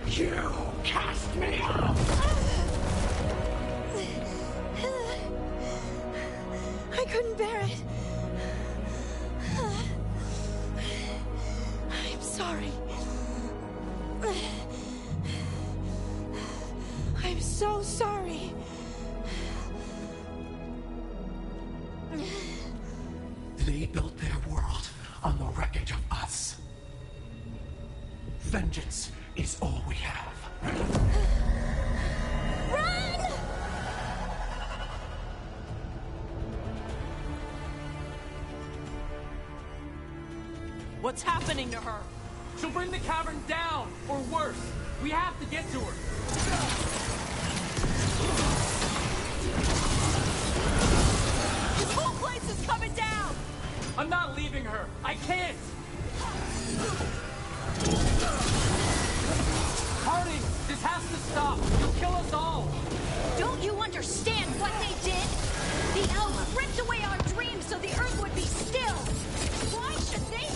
You cast me out! I couldn't bear it. I'm sorry. I'm so sorry. They built their world on the wreckage of us. Vengeance is all we have. Run! What's happening to her? She'll bring the cavern down, or worse. We have to get to her. This whole place is coming down! I'm not leaving her. I can't. Harding, this has to stop. You'll kill us all. Don't you understand what they did? The elves ripped away our dreams so the earth would be still. Why should they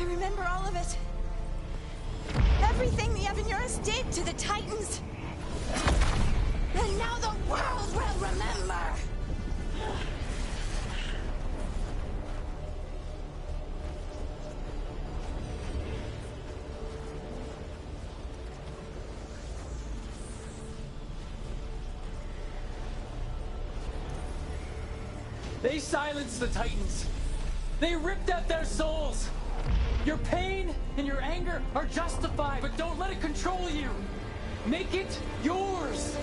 I remember all of it. Everything the Evanurus did to the Titans. And now the world will remember! They silenced the Titans. They ripped out their souls. Your pain and your anger are justified, but don't let it control you. Make it yours.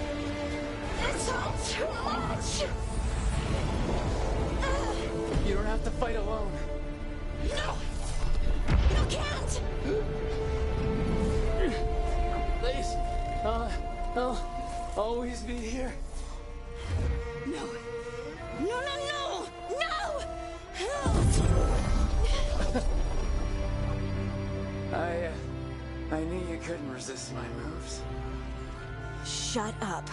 It's all too much! You don't have to fight alone. No! You can't! Please. I'll always be here. No. No, no, no! No! I knew you couldn't resist my moves. Shut up.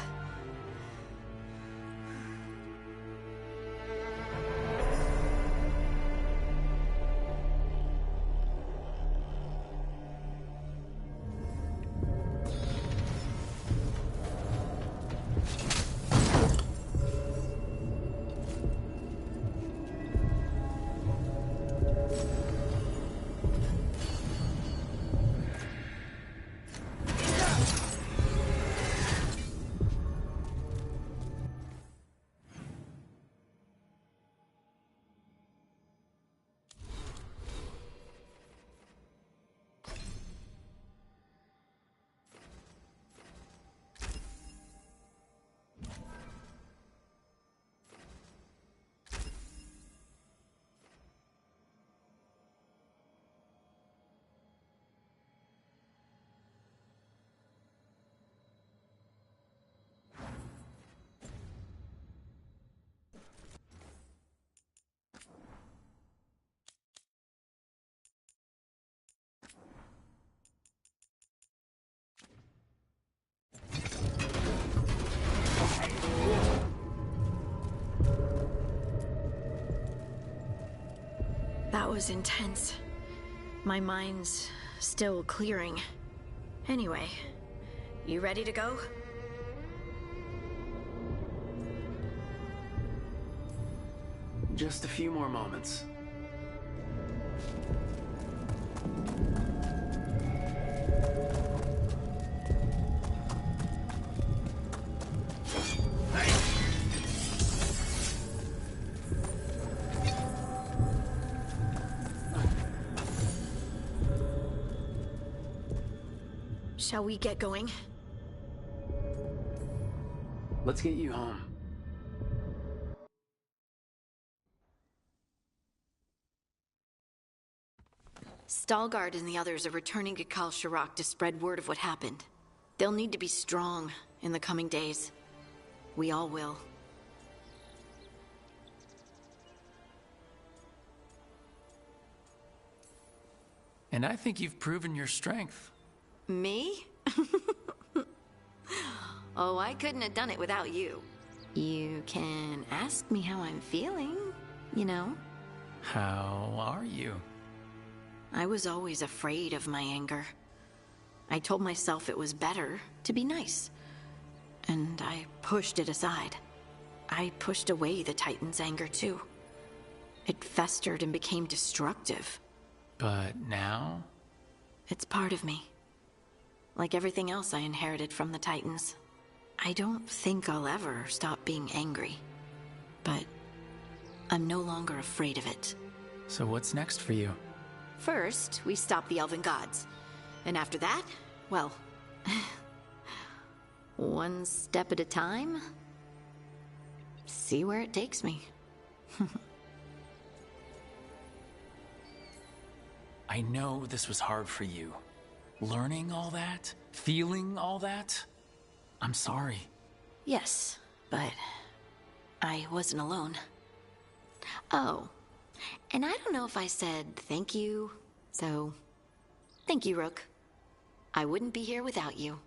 That was intense. My mind's still clearing. Anyway, you ready to go? Just a few more moments. Shall we get going? Let's get you home. Stalgard and the others are returning to Kal Shirak to spread word of what happened. They'll need to be strong in the coming days. We all will. And I think you've proven your strength. Me? Oh, I couldn't have done it without you. You can ask me how I'm feeling, you know? How are you? I was always afraid of my anger. I told myself it was better to be nice. And I pushed it aside. I pushed away the Titan's anger too. It festered and became destructive. But now? It's part of me. Like everything else I inherited from the Titans. I don't think I'll ever stop being angry. But I'm no longer afraid of it. So what's next for you? First, we stop the Elven Gods. And after that, well, one step at a time. See where it takes me. I know this was hard for you. Learning all that? Feeling all that? I'm sorry. Yes, but I wasn't alone. Oh, and I don't know if I said thank you, so thank you, Rook. I wouldn't be here without you.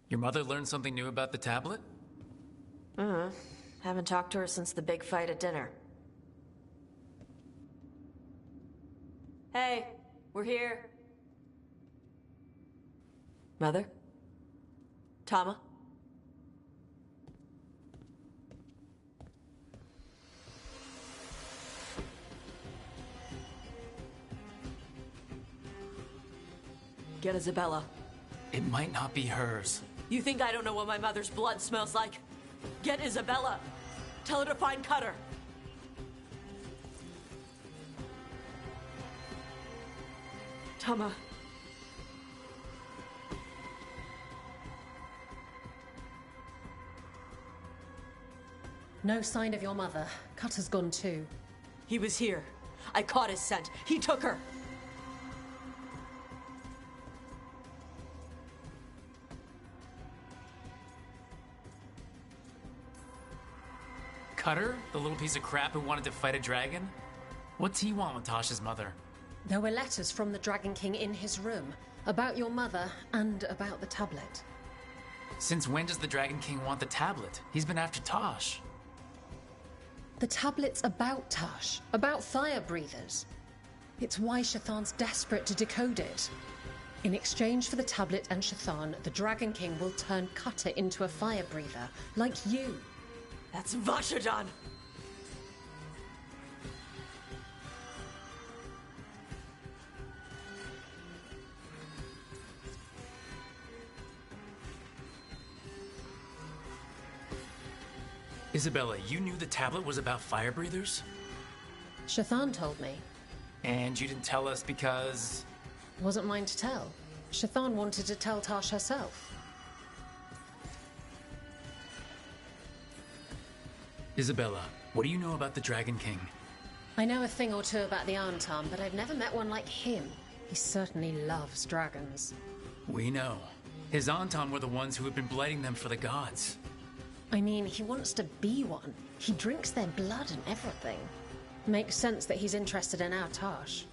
Your mother learned something new about the tablet? Haven't talked to her since the big fight at dinner. Hey, we're here. Mother? Tama? Get Isabella. It might not be hers. You think I don't know what my mother's blood smells like? Get Isabella. Tell her to find Cutter. Tama. No sign of your mother. Cutter's gone too. He was here. I caught his scent. He took her. Cutter? The little piece of crap who wanted to fight a dragon? What's he want with Tasha's mother? There were letters from the Dragon King in his room about your mother and about the tablet. Since when does the Dragon King want the tablet? He's been after Tosh. The tablet's about Tash, about fire breathers. It's why Shathan's desperate to decode it. In exchange for the tablet and Shathan, the Dragon King will turn Cutter into a fire breather, like you. That's Vashadan! Isabella, you knew the tablet was about fire breathers? Shathan told me. And you didn't tell us because... Wasn't mine to tell. Shathan wanted to tell Tash herself. Isabella, what do you know about the Dragon King? I know a thing or two about the Antam, but I've never met one like him. He certainly loves dragons. We know. His Antam were the ones who have been blighting them for the gods. I mean, he wants to be one. He drinks their blood and everything. Makes sense that he's interested in our Tash.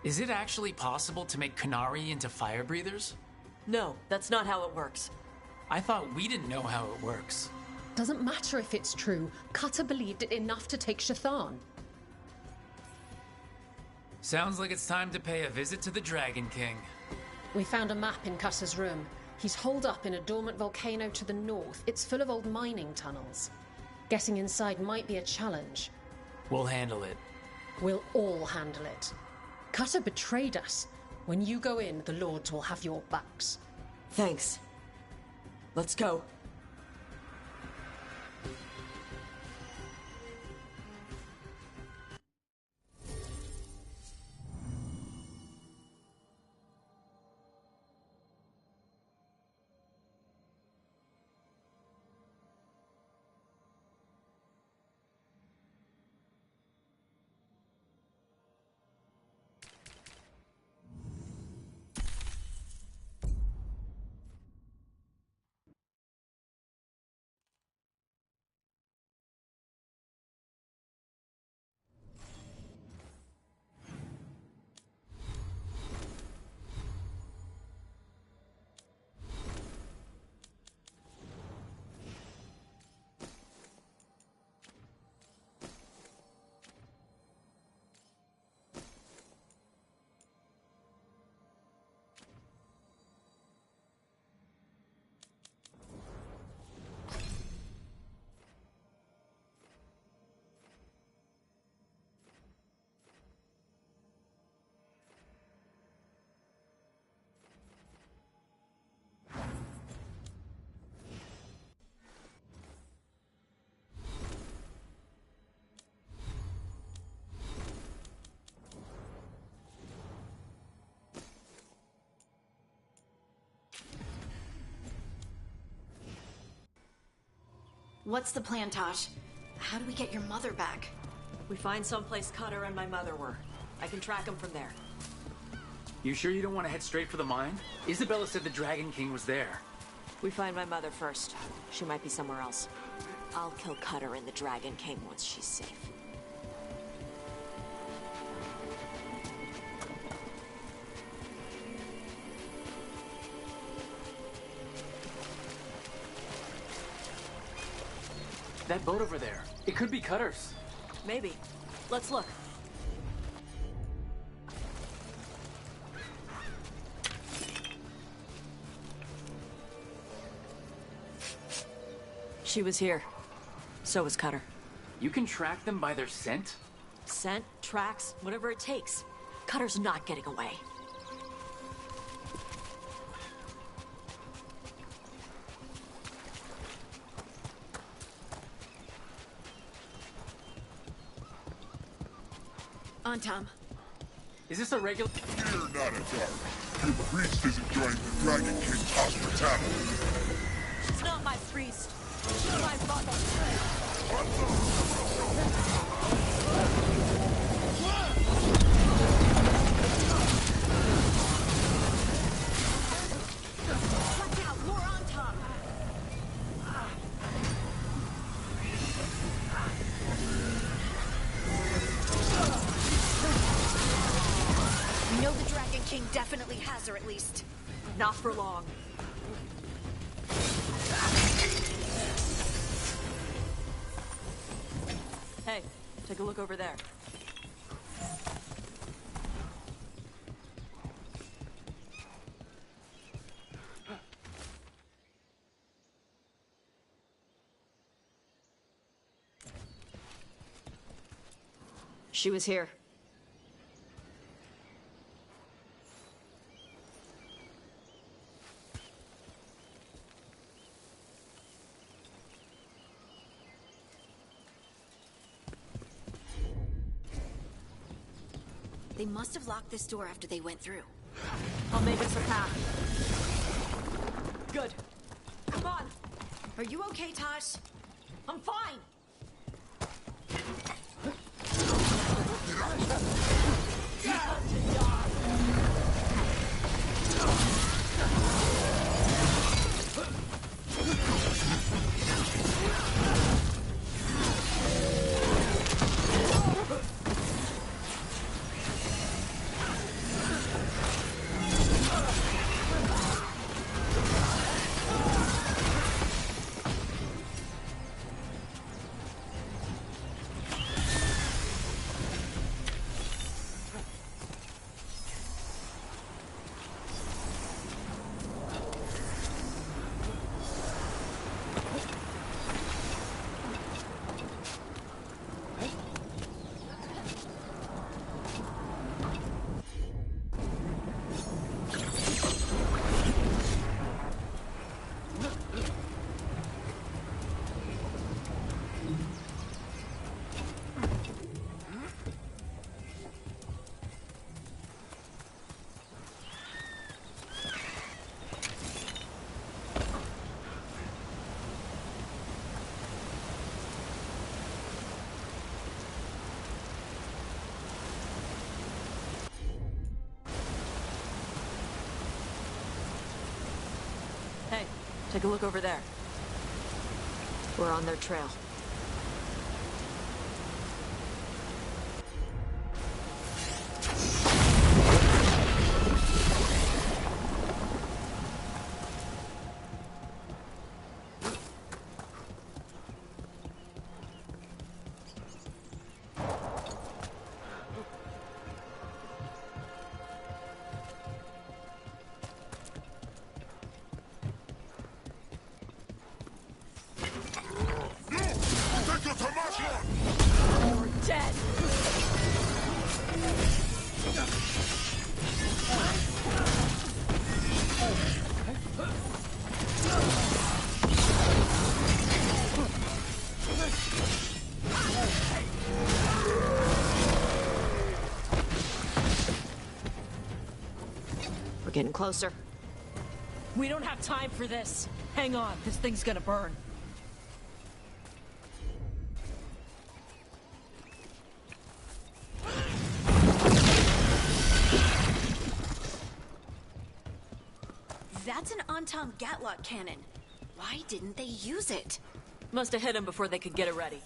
Is it actually possible to make Korey into fire breathers? No, that's not how it works. I thought we didn't know how it works. Doesn't matter if it's true. Cutter believed it enough to take Shathan. Sounds like it's time to pay a visit to the Dragon King. We found a map in Cutter's room. He's holed up in a dormant volcano to the north. It's full of old mining tunnels. Getting inside might be a challenge. We'll handle it. We'll all handle it. Cutter betrayed us. When you go in, the Lords will have your backs. Thanks. Let's go. What's the plan, Tosh? How do we get your mother back? We find someplace Cutter and my mother were. I can track them from there. You sure you don't want to head straight for the mine? Isabella said the Dragon King was there. We find my mother first. She might be somewhere else. I'll kill Cutter and the Dragon King once she's safe. That boat over there, it could be Cutter's. Maybe. Let's look. She was here. So was Cutter. You can track them by their scent? Scent, tracks, whatever it takes. Cutter's not getting away. On, Tom. Is this a regular... Fear not, Adar. Your priest is enjoying the Dragon King's hospitality. It's not my priest. It's my mother. Watch out! More on top! We know the Dragon King definitely has her, at least. Not for long. Hey, take a look over there. She was here. They must have locked this door after they went through. I'll make us a path. Good. Come on. Are you okay, Tosh? I'm fine. Hey, take a look over there. We're on their trail. Dead! We're getting closer. We don't have time for this. Hang on, this thing's gonna burn. That's an Antom Gatlock cannon. Why didn't they use it? Must have hit him before they could get it ready.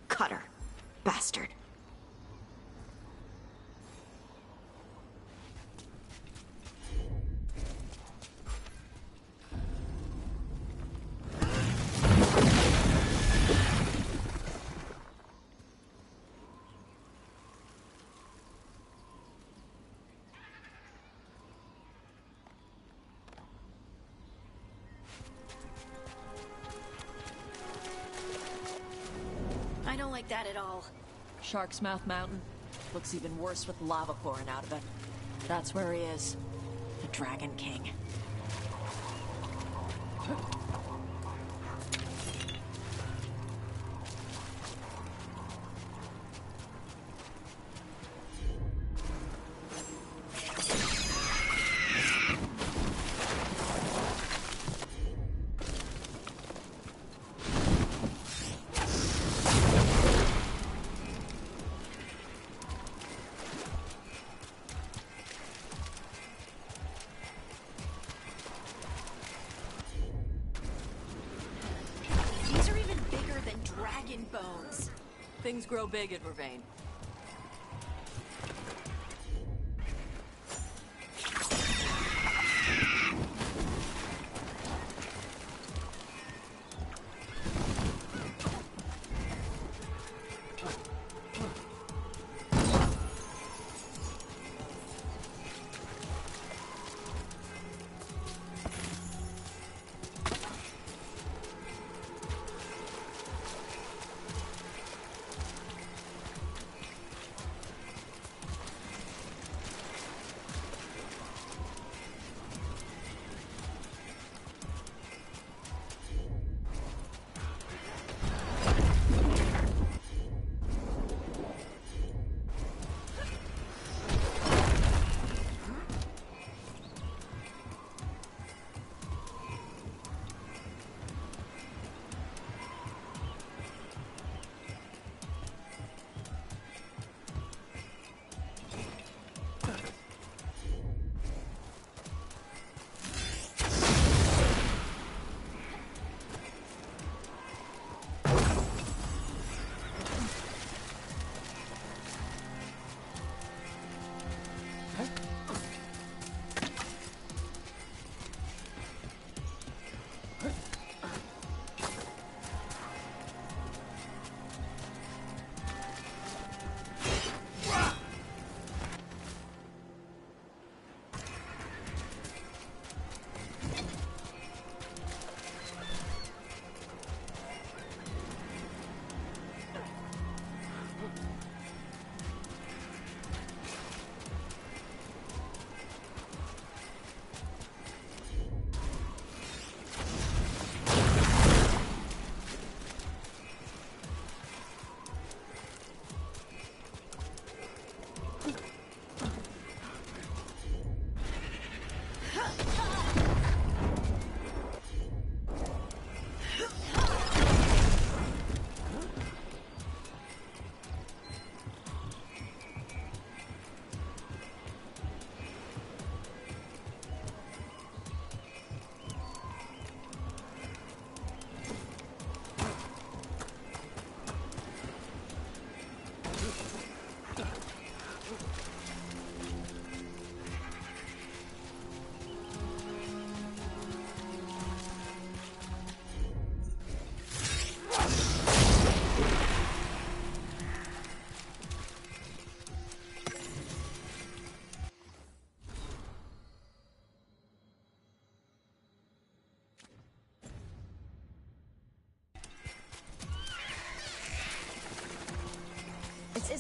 Cutter. Bastard. I don't like that at all. Shark's Mouth Mountain. Looks even worse with lava pouring out of it. That's where he is. The Dragon King. Bones. Things grow big at Vervain.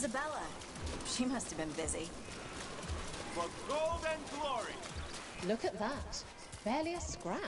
Isabella. She must have been busy. For gold and glory! Look at that. Barely a scratch.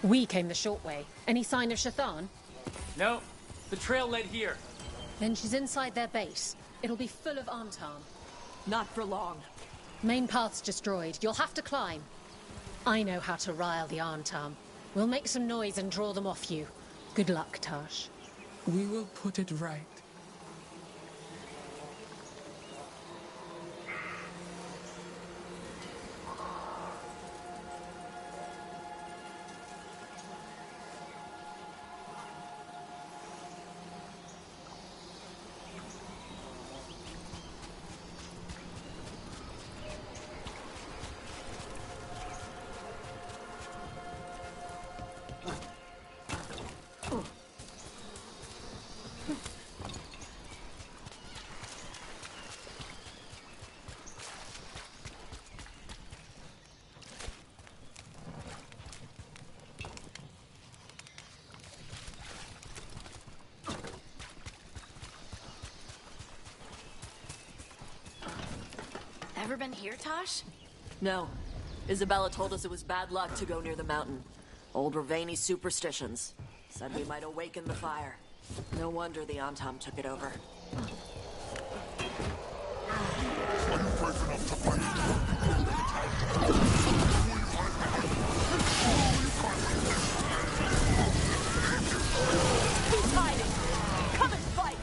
We came the short way. Any sign of Shathan? No, the trail led here. Then she's inside their base. It'll be full of Antam. Not for long. Main path's destroyed. You'll have to climb. I know how to rile the Antam. We'll make some noise and draw them off you. Good luck, Tash. We will put it right. Ever been here, Tosh? No. Isabella told us it was bad luck to go near the mountain. Old Ravani superstitions. Said we might awaken the fire. No wonder the Antam took it over. Who's hiding? Come and fight!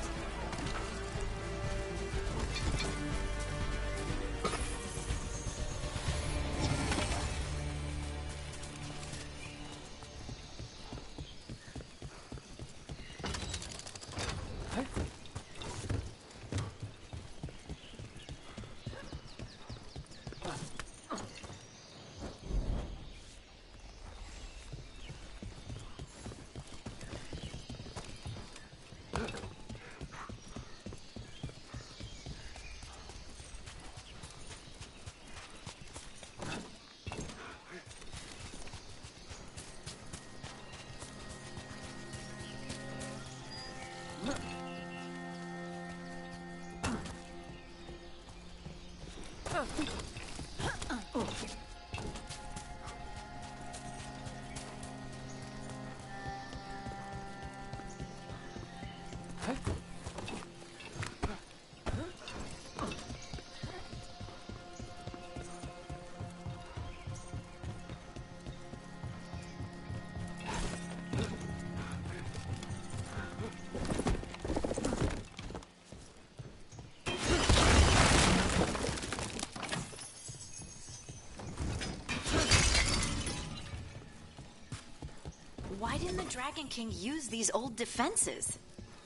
Why didn't the Dragon King use these old defenses?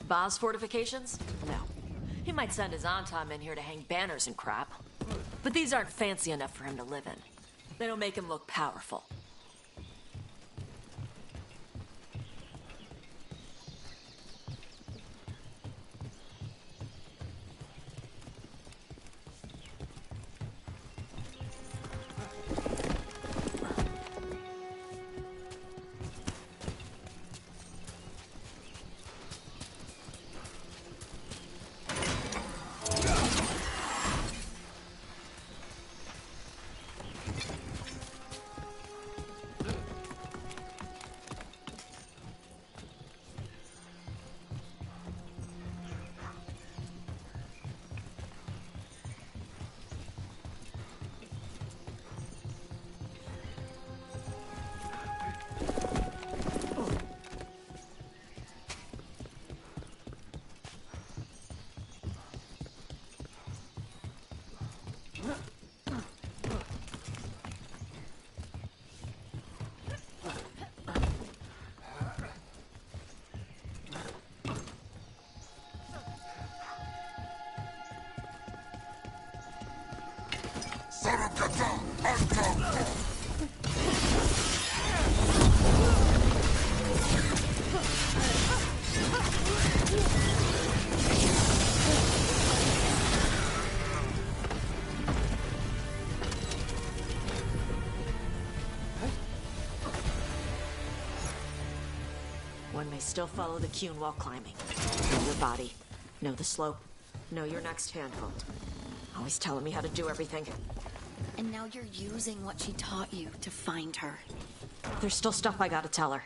Boss fortifications? No. He might send his Antam in here to hang banners and crap. But these aren't fancy enough for him to live in. They don't make him look powerful. One may still follow the Qun while climbing. Know your body. Know the slope. Know your next handhold. Always telling me how to do everything. And now you're using what she taught you to find her. There's still stuff I gotta tell her.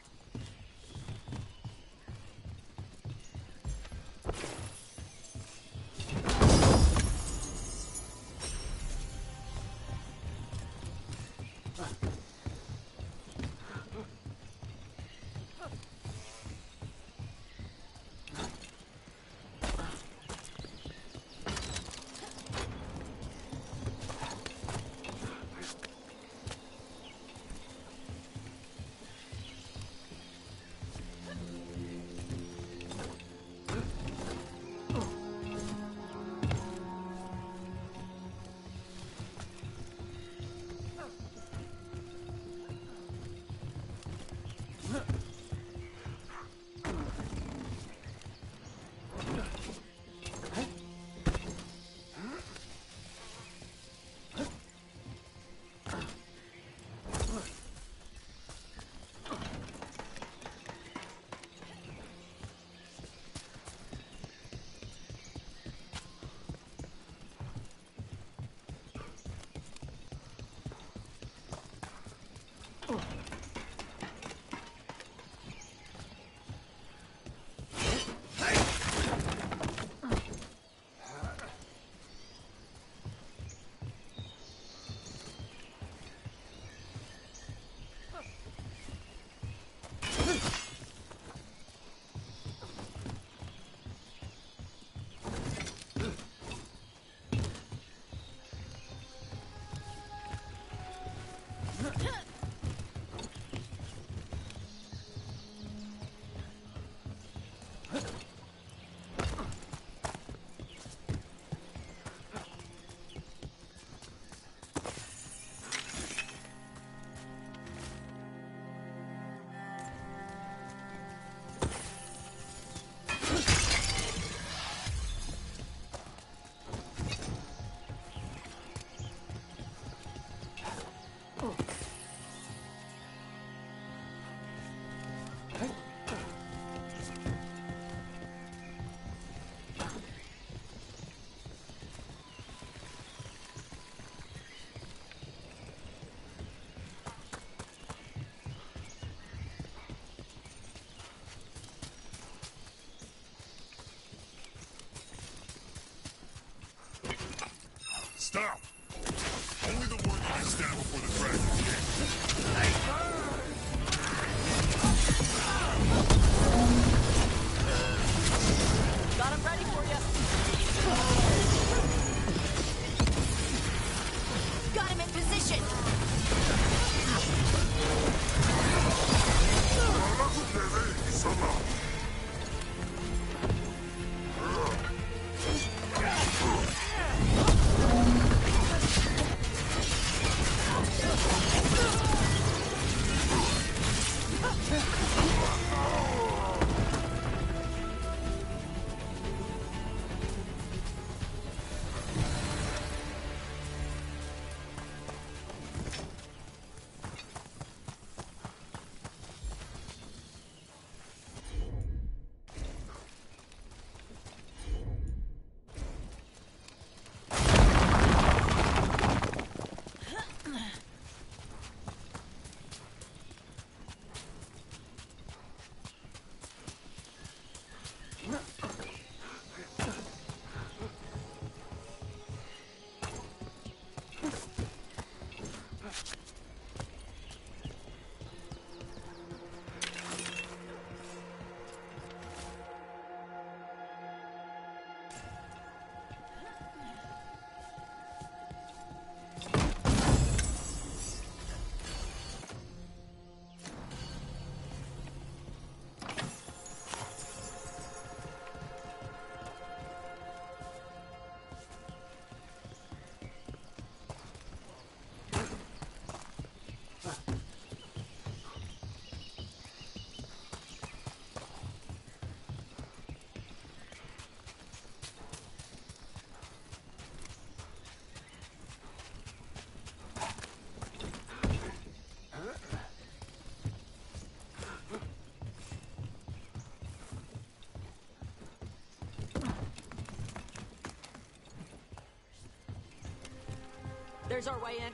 There's our way in.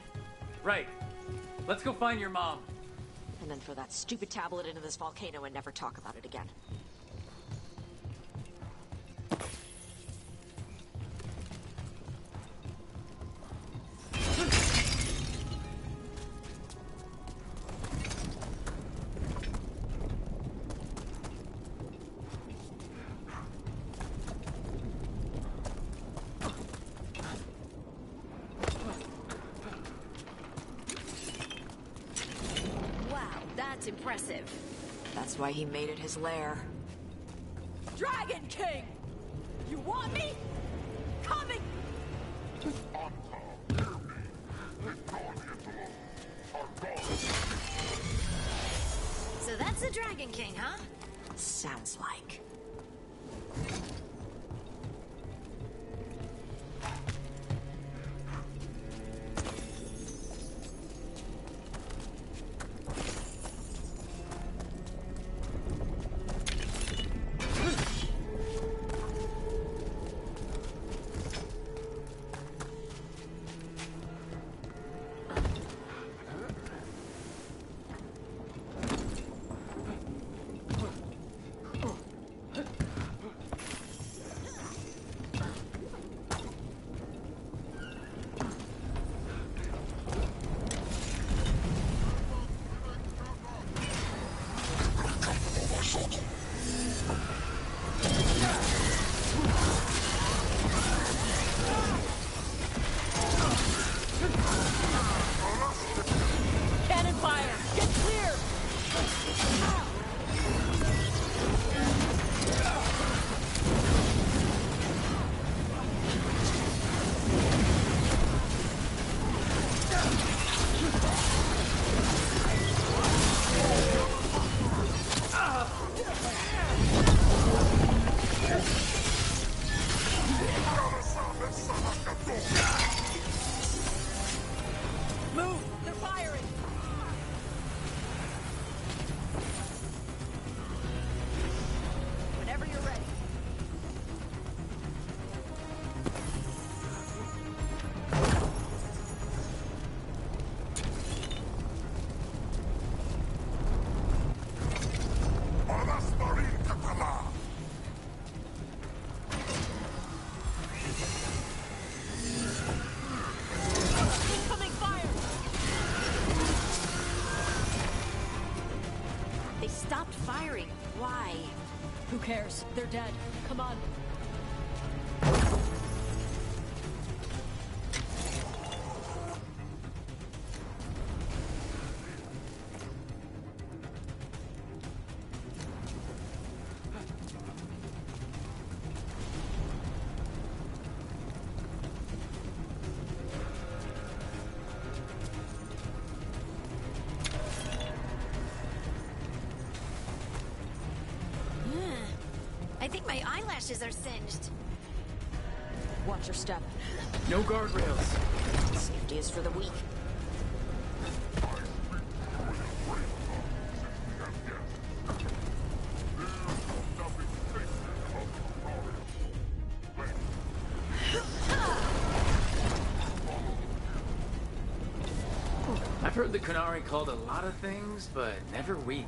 Right. Let's go find your mom. And then throw that stupid tablet into this volcano and never talk about it again. That's impressive. That's why he made it his lair. Dragon King! You want me? Coming! So that's the Dragon King, huh? Sounds like. Cannon fire! Get clear! Move! They're firing! Whenever you're ready. Incoming fire! They stopped firing. Why? Who cares? They're dead. Come on. I think my eyelashes are singed. Watch your step. No guardrails. Safety is for the weak. I've heard the Korey called a lot of things, but never weak.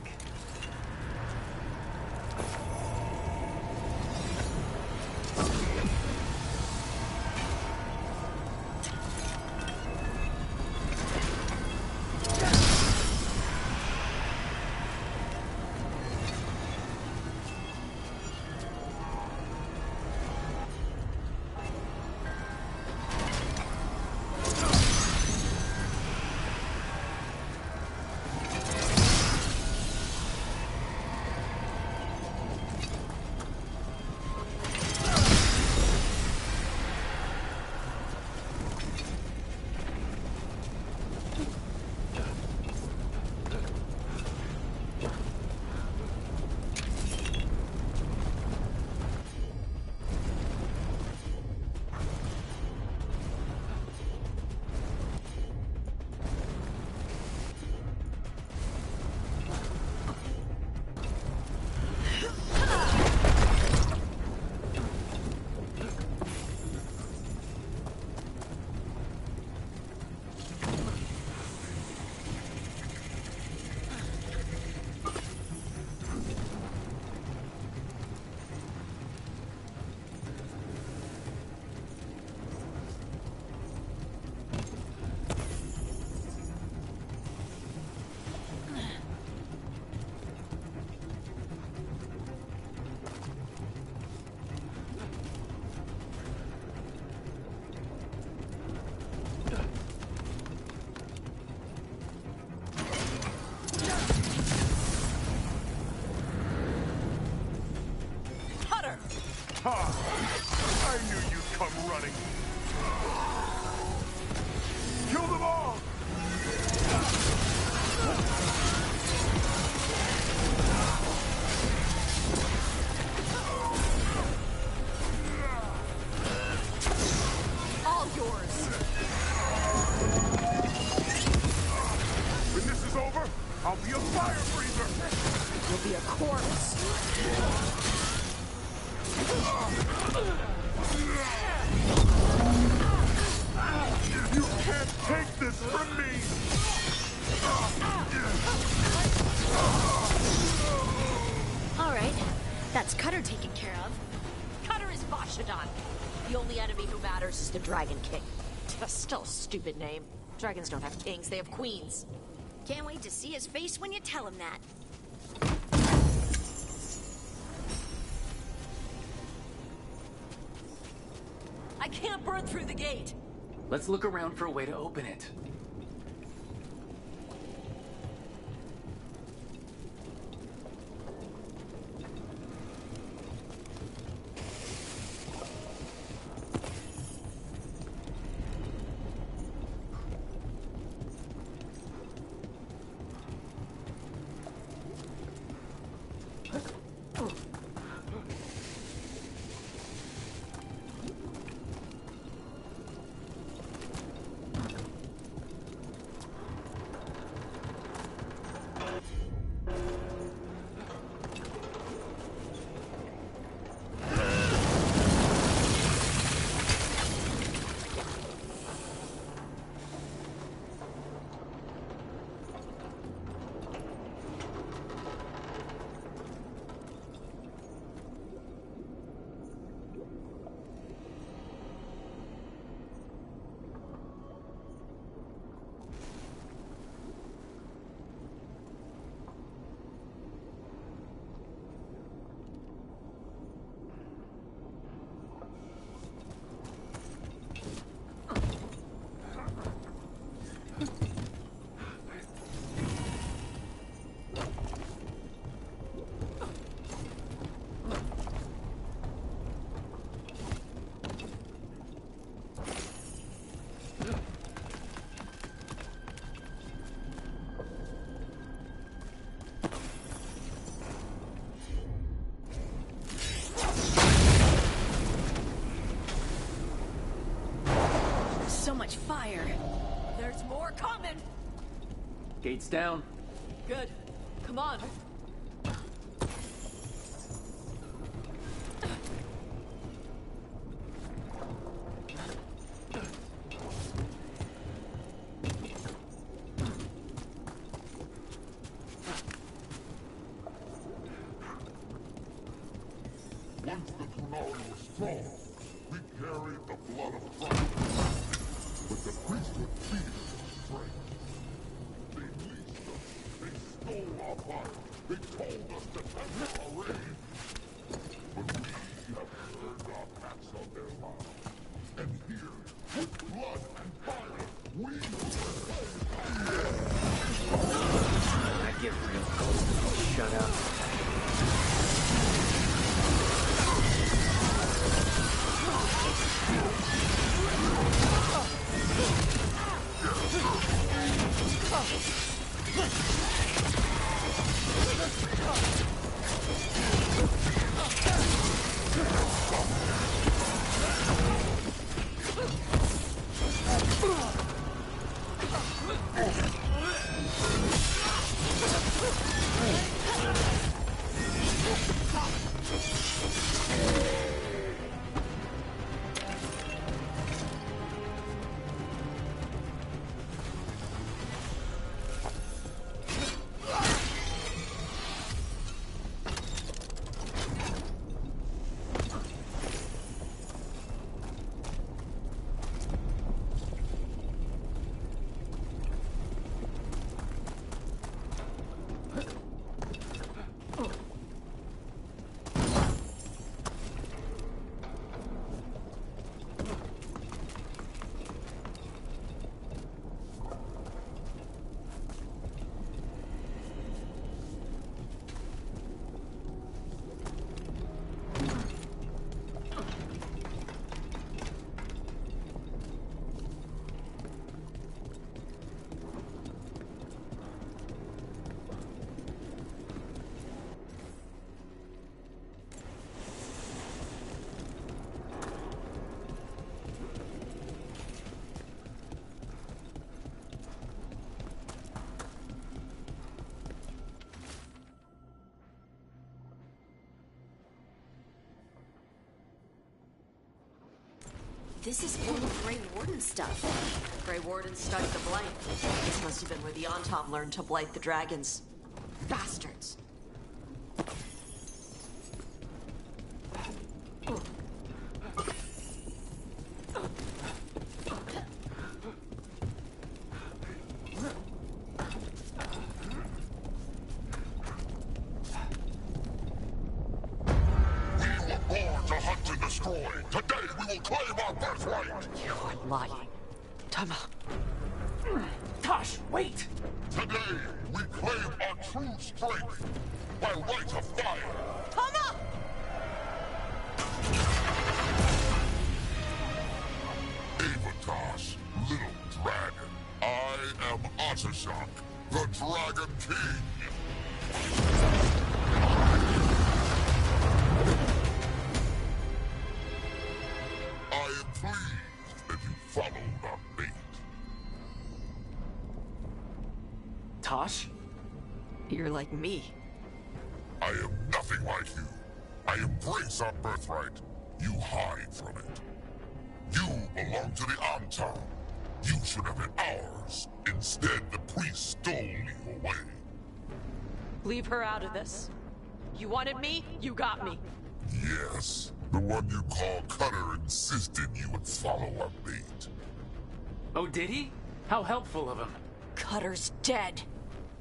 Ha! I knew you'd come running. Kill them all! All yours. When this is over, I'll be a fire breather! You'll be a corpse. You can't take this from me! All right, that's Cutter taken care of. Cutter is Vashadan. The only enemy who matters is the Dragon King. That's still a stupid name. Dragons don't have kings, they have queens. Can't wait to see his face when you tell him that. I can't burn through the gate. Let's look around for a way to open it. So much fire. There's more coming. Gates down. Good. Come on. Once the Kunari was strong, we carried the blood of Christ. But the priesthood feared strength. They leased us. They stole our fire. They told us to enter our reign. But we have earned our backs on their lives. And here, with blood and fire, we I get real close to being shut up. This is full of Grey Warden stuff. Grey Warden studied the blight. This must have been where the Antom learned to blight the dragons. Bastards. Today we will claim our birthright! You are lying. Tama. Tosh, wait! Today we claim our true strength by right of fire! Tama! Avatosh, little dragon. I am Atashok, the Dragon King! I am pleased that you followed our bait. Tosh? You're like me. I am nothing like you. I embrace our birthright. You hide from it. You belong to the Antom. You should have been ours. Instead, the priest stole you away. Leave her out of this. You wanted me, you got me. Yes, the one you call Cutter insisted you would follow our bait. Oh, did he? How helpful of him. Cutter's dead.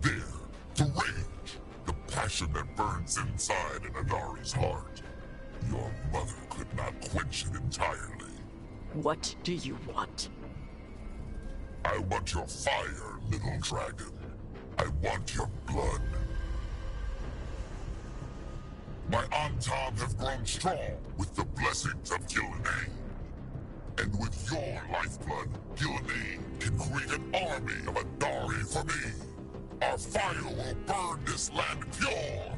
There, the rage, the passion that burns inside an Adari's heart. Your mother could not quench it entirely. What do you want? I want your fire, little dragon. I want your blood. My Antom have grown strong with the blessings of Gillenane. And with your lifeblood, Gillenane can create an army of Adari for me. Our fire will burn this land pure.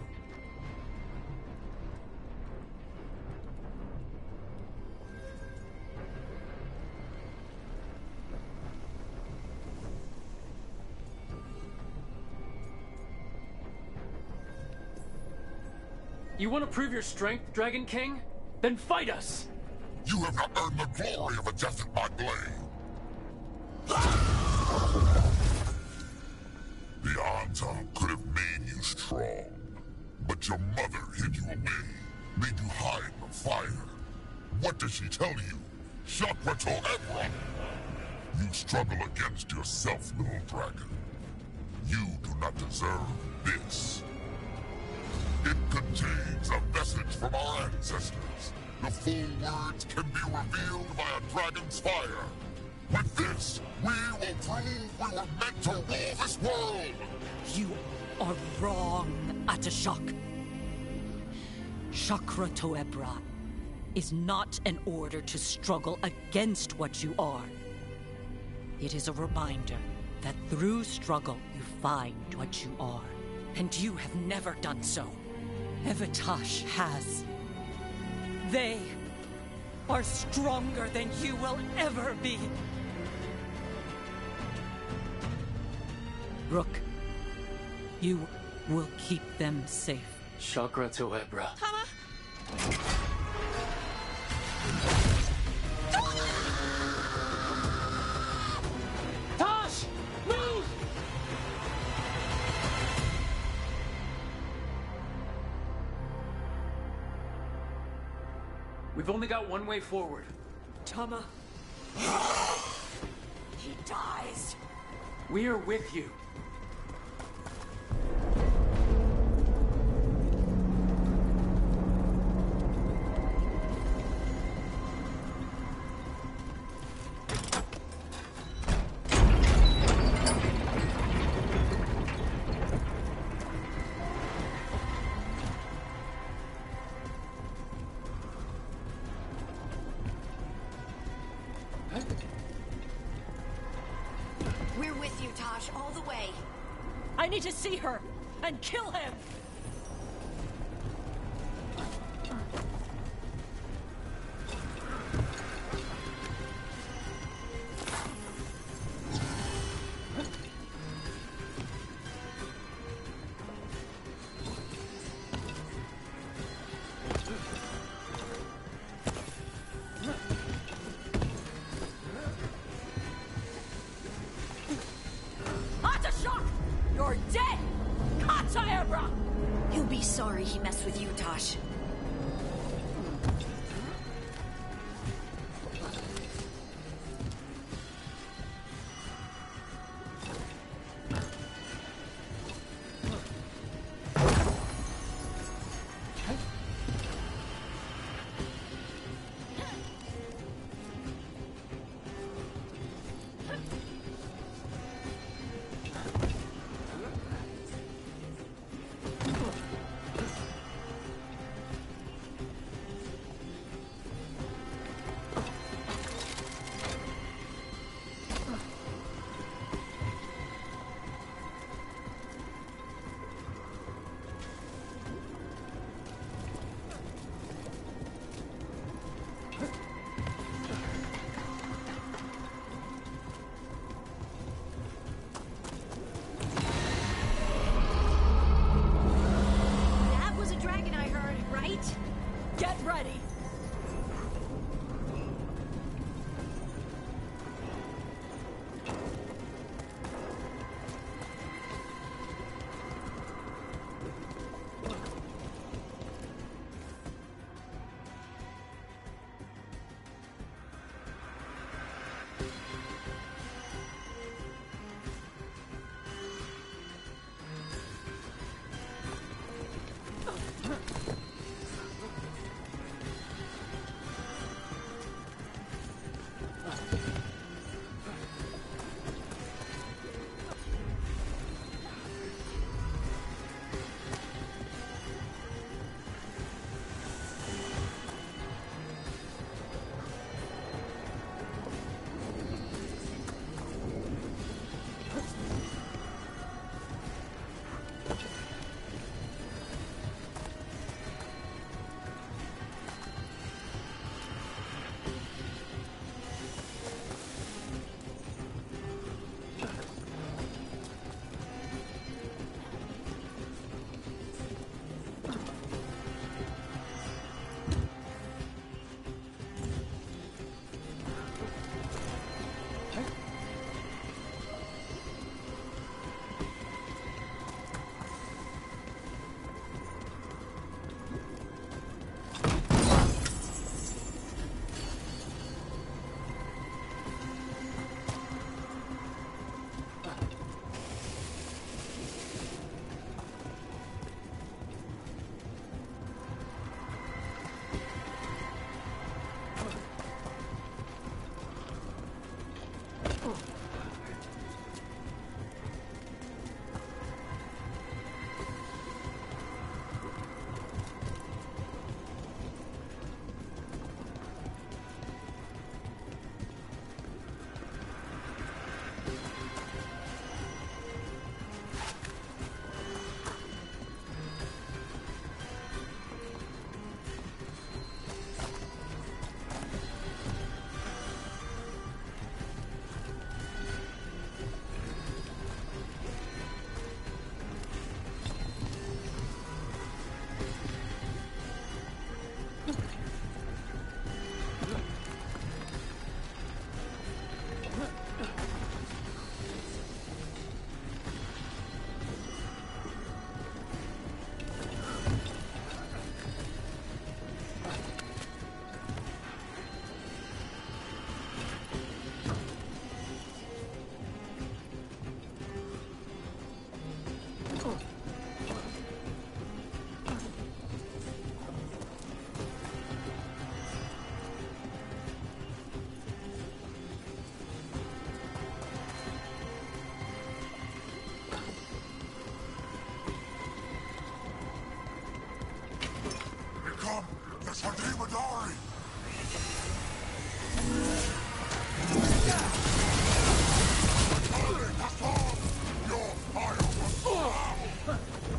You want to prove your strength, Dragon King? Then fight us! You have not earned the glory of a death at my blade. The Antom could have made you strong, but your mother hid you away, made you hide the fire. What does she tell you? Shakrato Ebron! You struggle against yourself, little dragon. You do not deserve this. It contains a message from our ancestors. The full words can be revealed by a dragon's fire. With this, we will prove we were meant to rule this world! You are wrong, Atashok. Chakra Toebra is not an order to struggle against what you are. It is a reminder that through struggle you find what you are. And you have never done so. Evatosh has. They are stronger than you will ever be. Rook, you will keep them safe. Chakra Toebra. Tosh! Move! We've only got one way forward. Tama. He dies. We are with you. We're with you, Tosh, all the way. I need to see her and kill him! Wait! Get ready!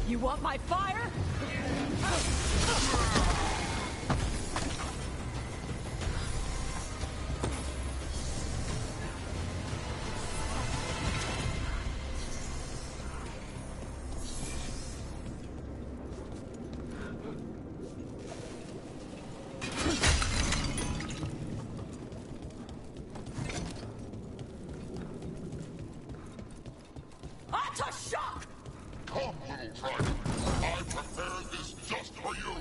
You want my fire? Come, little dragon. I prepared this just for you.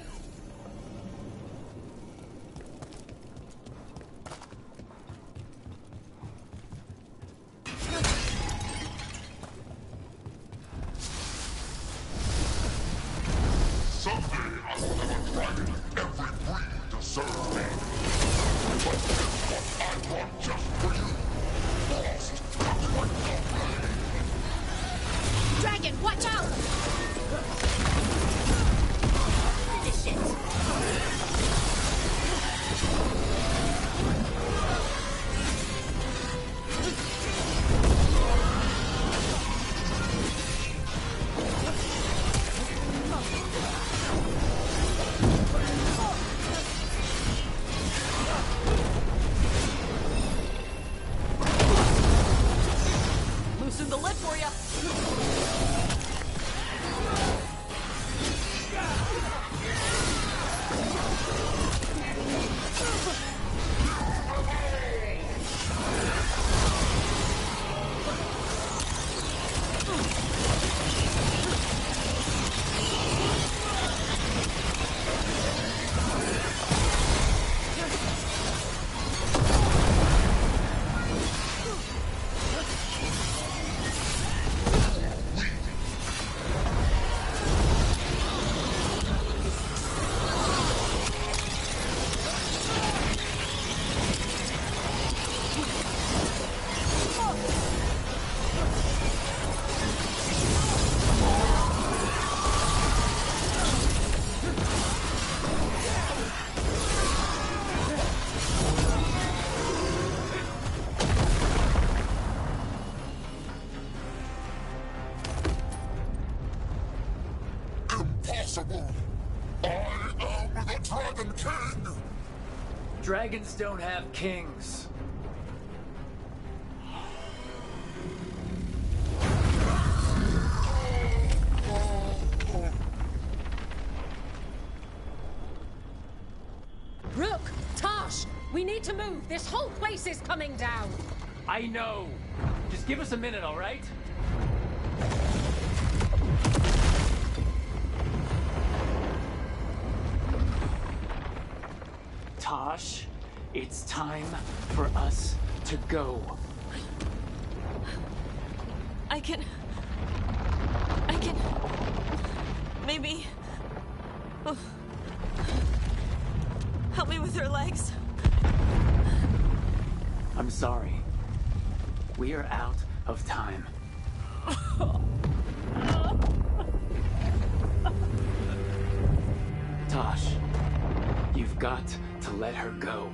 Someday I will have a dragon in every breed to serve me. But guess what I brought just for you? Lost like Dragon, watch out! Finish it! Loosen the lid for you! Dragon King! Dragons don't have kings. Rook! Tosh! We need to move! This whole place is coming down! I know. Just give us a minute, all right? Tosh, it's time for us to go. I can... Maybe... Oh. Help me with her legs. I'm sorry. We are out of time. Tosh, you've got to let her go.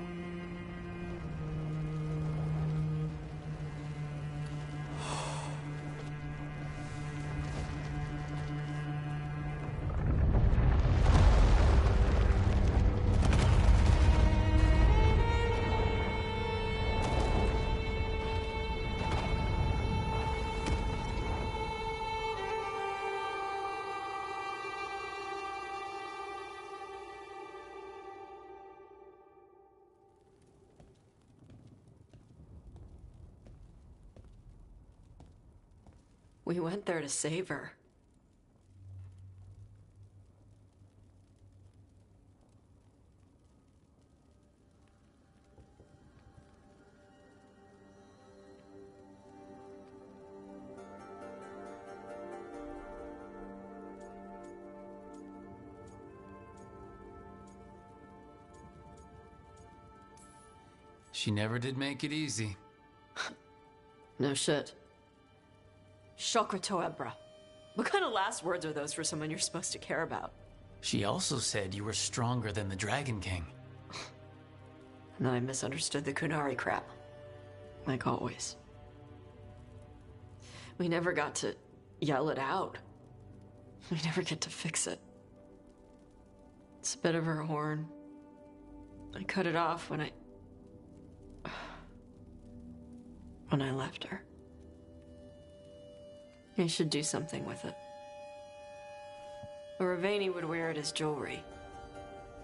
We went there to save her. She never did make it easy. No shit. Shokrato Ebra. What kind of last words are those for someone you're supposed to care about? She also said you were stronger than the Dragon King. And then I misunderstood the Kunari crap. Like always. We never got to yell it out. We never get to fix it. It's a bit of her horn. I cut it off when I left her. I should do something with it. Ravani would wear it as jewelry,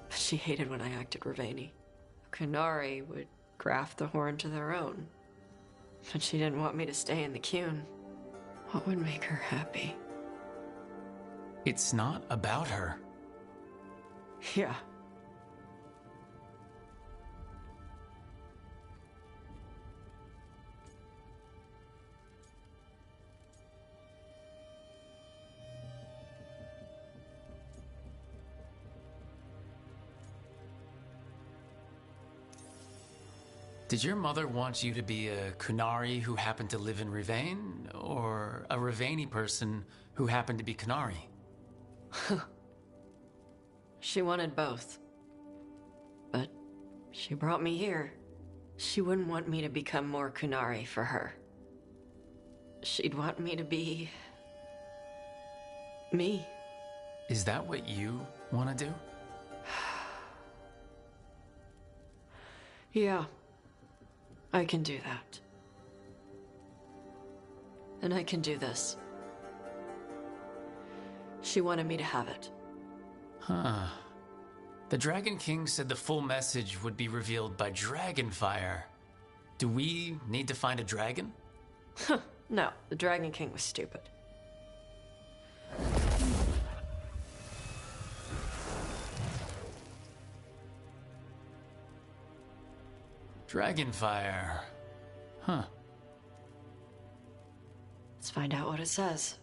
but she hated when I acted Ravani. Kunari would graft the horn to their own, but she didn't want me to stay in the Qun. What would make her happy? It's not about her. Yeah. Did your mother want you to be a Kunari who happened to live in Rivain, or a Rivani person who happened to be Kunari? She wanted both. But she brought me here. She wouldn't want me to become more Kunari for her. She'd want me to be... me. Is that what you want to do? Yeah. I can do that. And I can do this. She wanted me to have it. Huh. The Dragon King said the full message would be revealed by Dragonfire. Do we need to find a dragon? No, the Dragon King was stupid. Dragonfire. Huh. Let's find out what it says.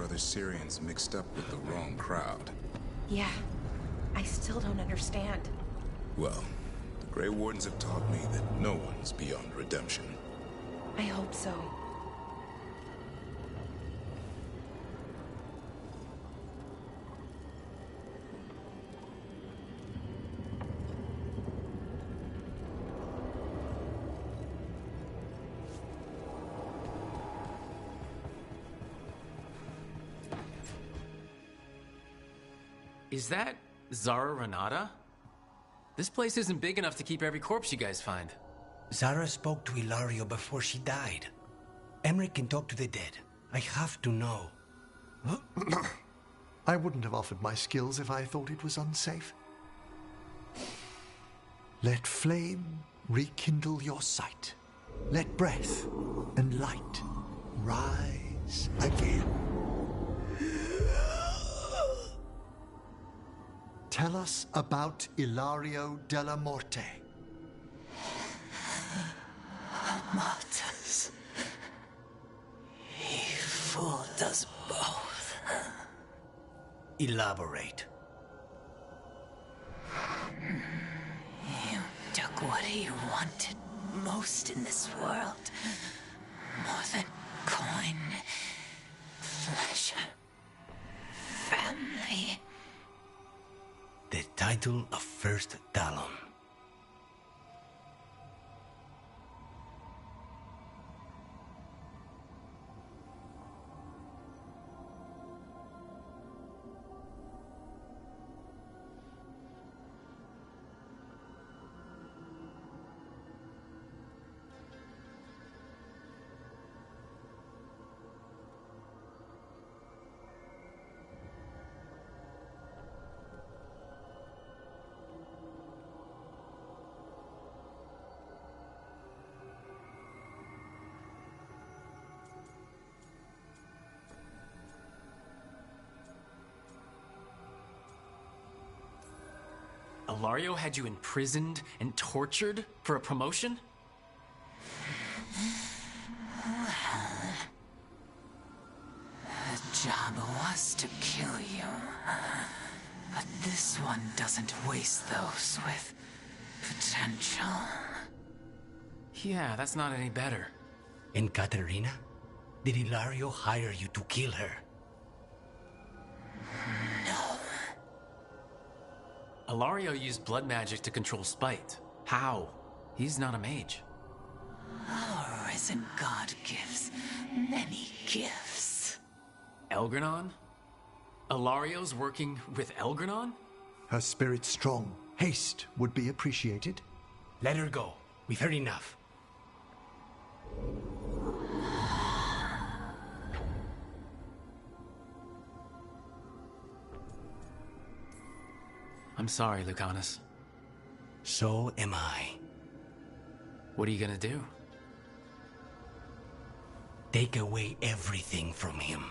other Syrians mixed up with the wrong crowd. Yeah, I still don't understand. Well, the Grey Wardens have taught me that no one's beyond redemption. I hope so. Is that Zara Renata? This place isn't big enough to keep every corpse you guys find. Zara spoke to Ilario before she died. Emmerich can talk to the dead. I have to know. I wouldn't have offered my skills if I thought it was unsafe. Let flame rekindle your sight. Let breath and light rise again. Tell us about Ilario della Morte. Martyrs. He fooled us both. Elaborate. You took what he wanted most in this world. More than coin, pleasure, family. The title of First Talon. Ilario had you imprisoned and tortured for a promotion? The job was to kill you. But this one doesn't waste those with potential. Yeah, that's not any better. And Katerina? Did Ilario hire you to kill her? Ilario used blood magic to control spite. How? He's not a mage. Our risen god gives many gifts. Elgranon? Ilario's working with Elgranon? Her spirit's strong. Haste would be appreciated. Let her go. We've heard enough. I'm sorry, Lucanus. So am I. What are you gonna do? Take away everything from him.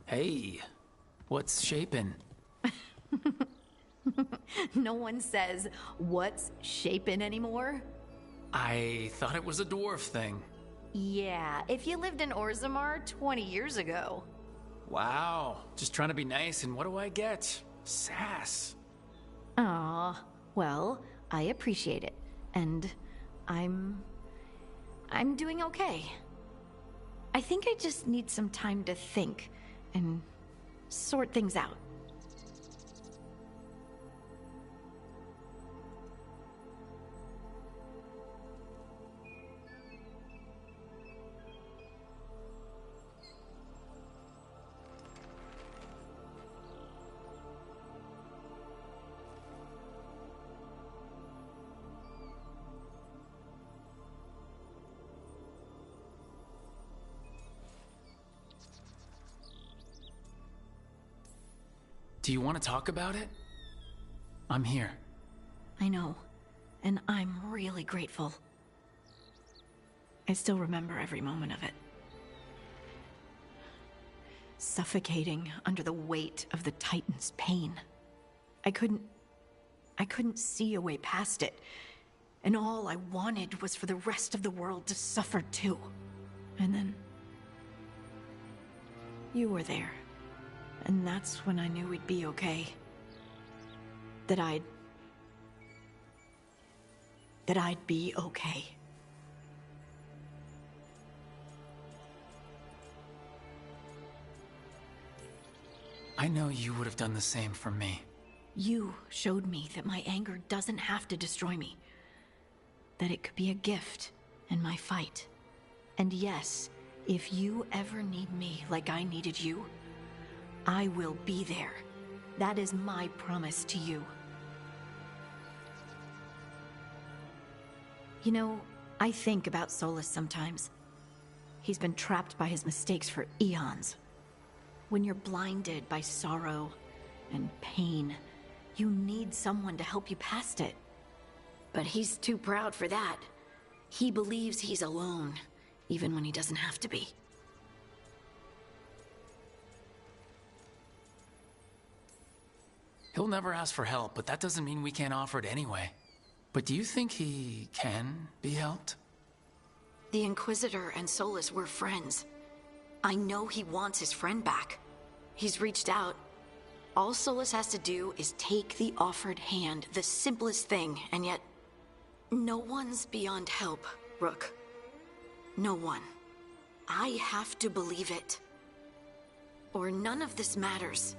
Hey, what's shaping? No one says, what's shaping anymore? I thought it was a dwarf thing. Yeah, if you lived in Orzammar 20 years ago. Wow, just trying to be nice, and what do I get? Sass. Aw, well, I appreciate it. And I'm doing okay. I think I just need some time to think and sort things out. Do you want to talk about it? I'm here. I know, and I'm really grateful. I still remember every moment of it. Suffocating under the weight of the Titan's pain. I couldn't see a way past it. And all I wanted was for the rest of the world to suffer too. And then you were there. And that's when I knew we'd be okay. That I'd be okay. I know you would have done the same for me. You showed me that my anger doesn't have to destroy me. That it could be a gift in my fight. And yes, if you ever need me like I needed you, I will be there. That is my promise to you. You know, I think about Solus sometimes. He's been trapped by his mistakes for eons. When you're blinded by sorrow and pain, you need someone to help you past it. But he's too proud for that. He believes he's alone, even when he doesn't have to be. He'll never ask for help, but that doesn't mean we can't offer it anyway. But do you think he can be helped? The Inquisitor and Solus were friends. I know he wants his friend back. He's reached out. All Solus has to do is take the offered hand, the simplest thing, and yet no one's beyond help, Rook. No one. I have to believe it. Or none of this matters.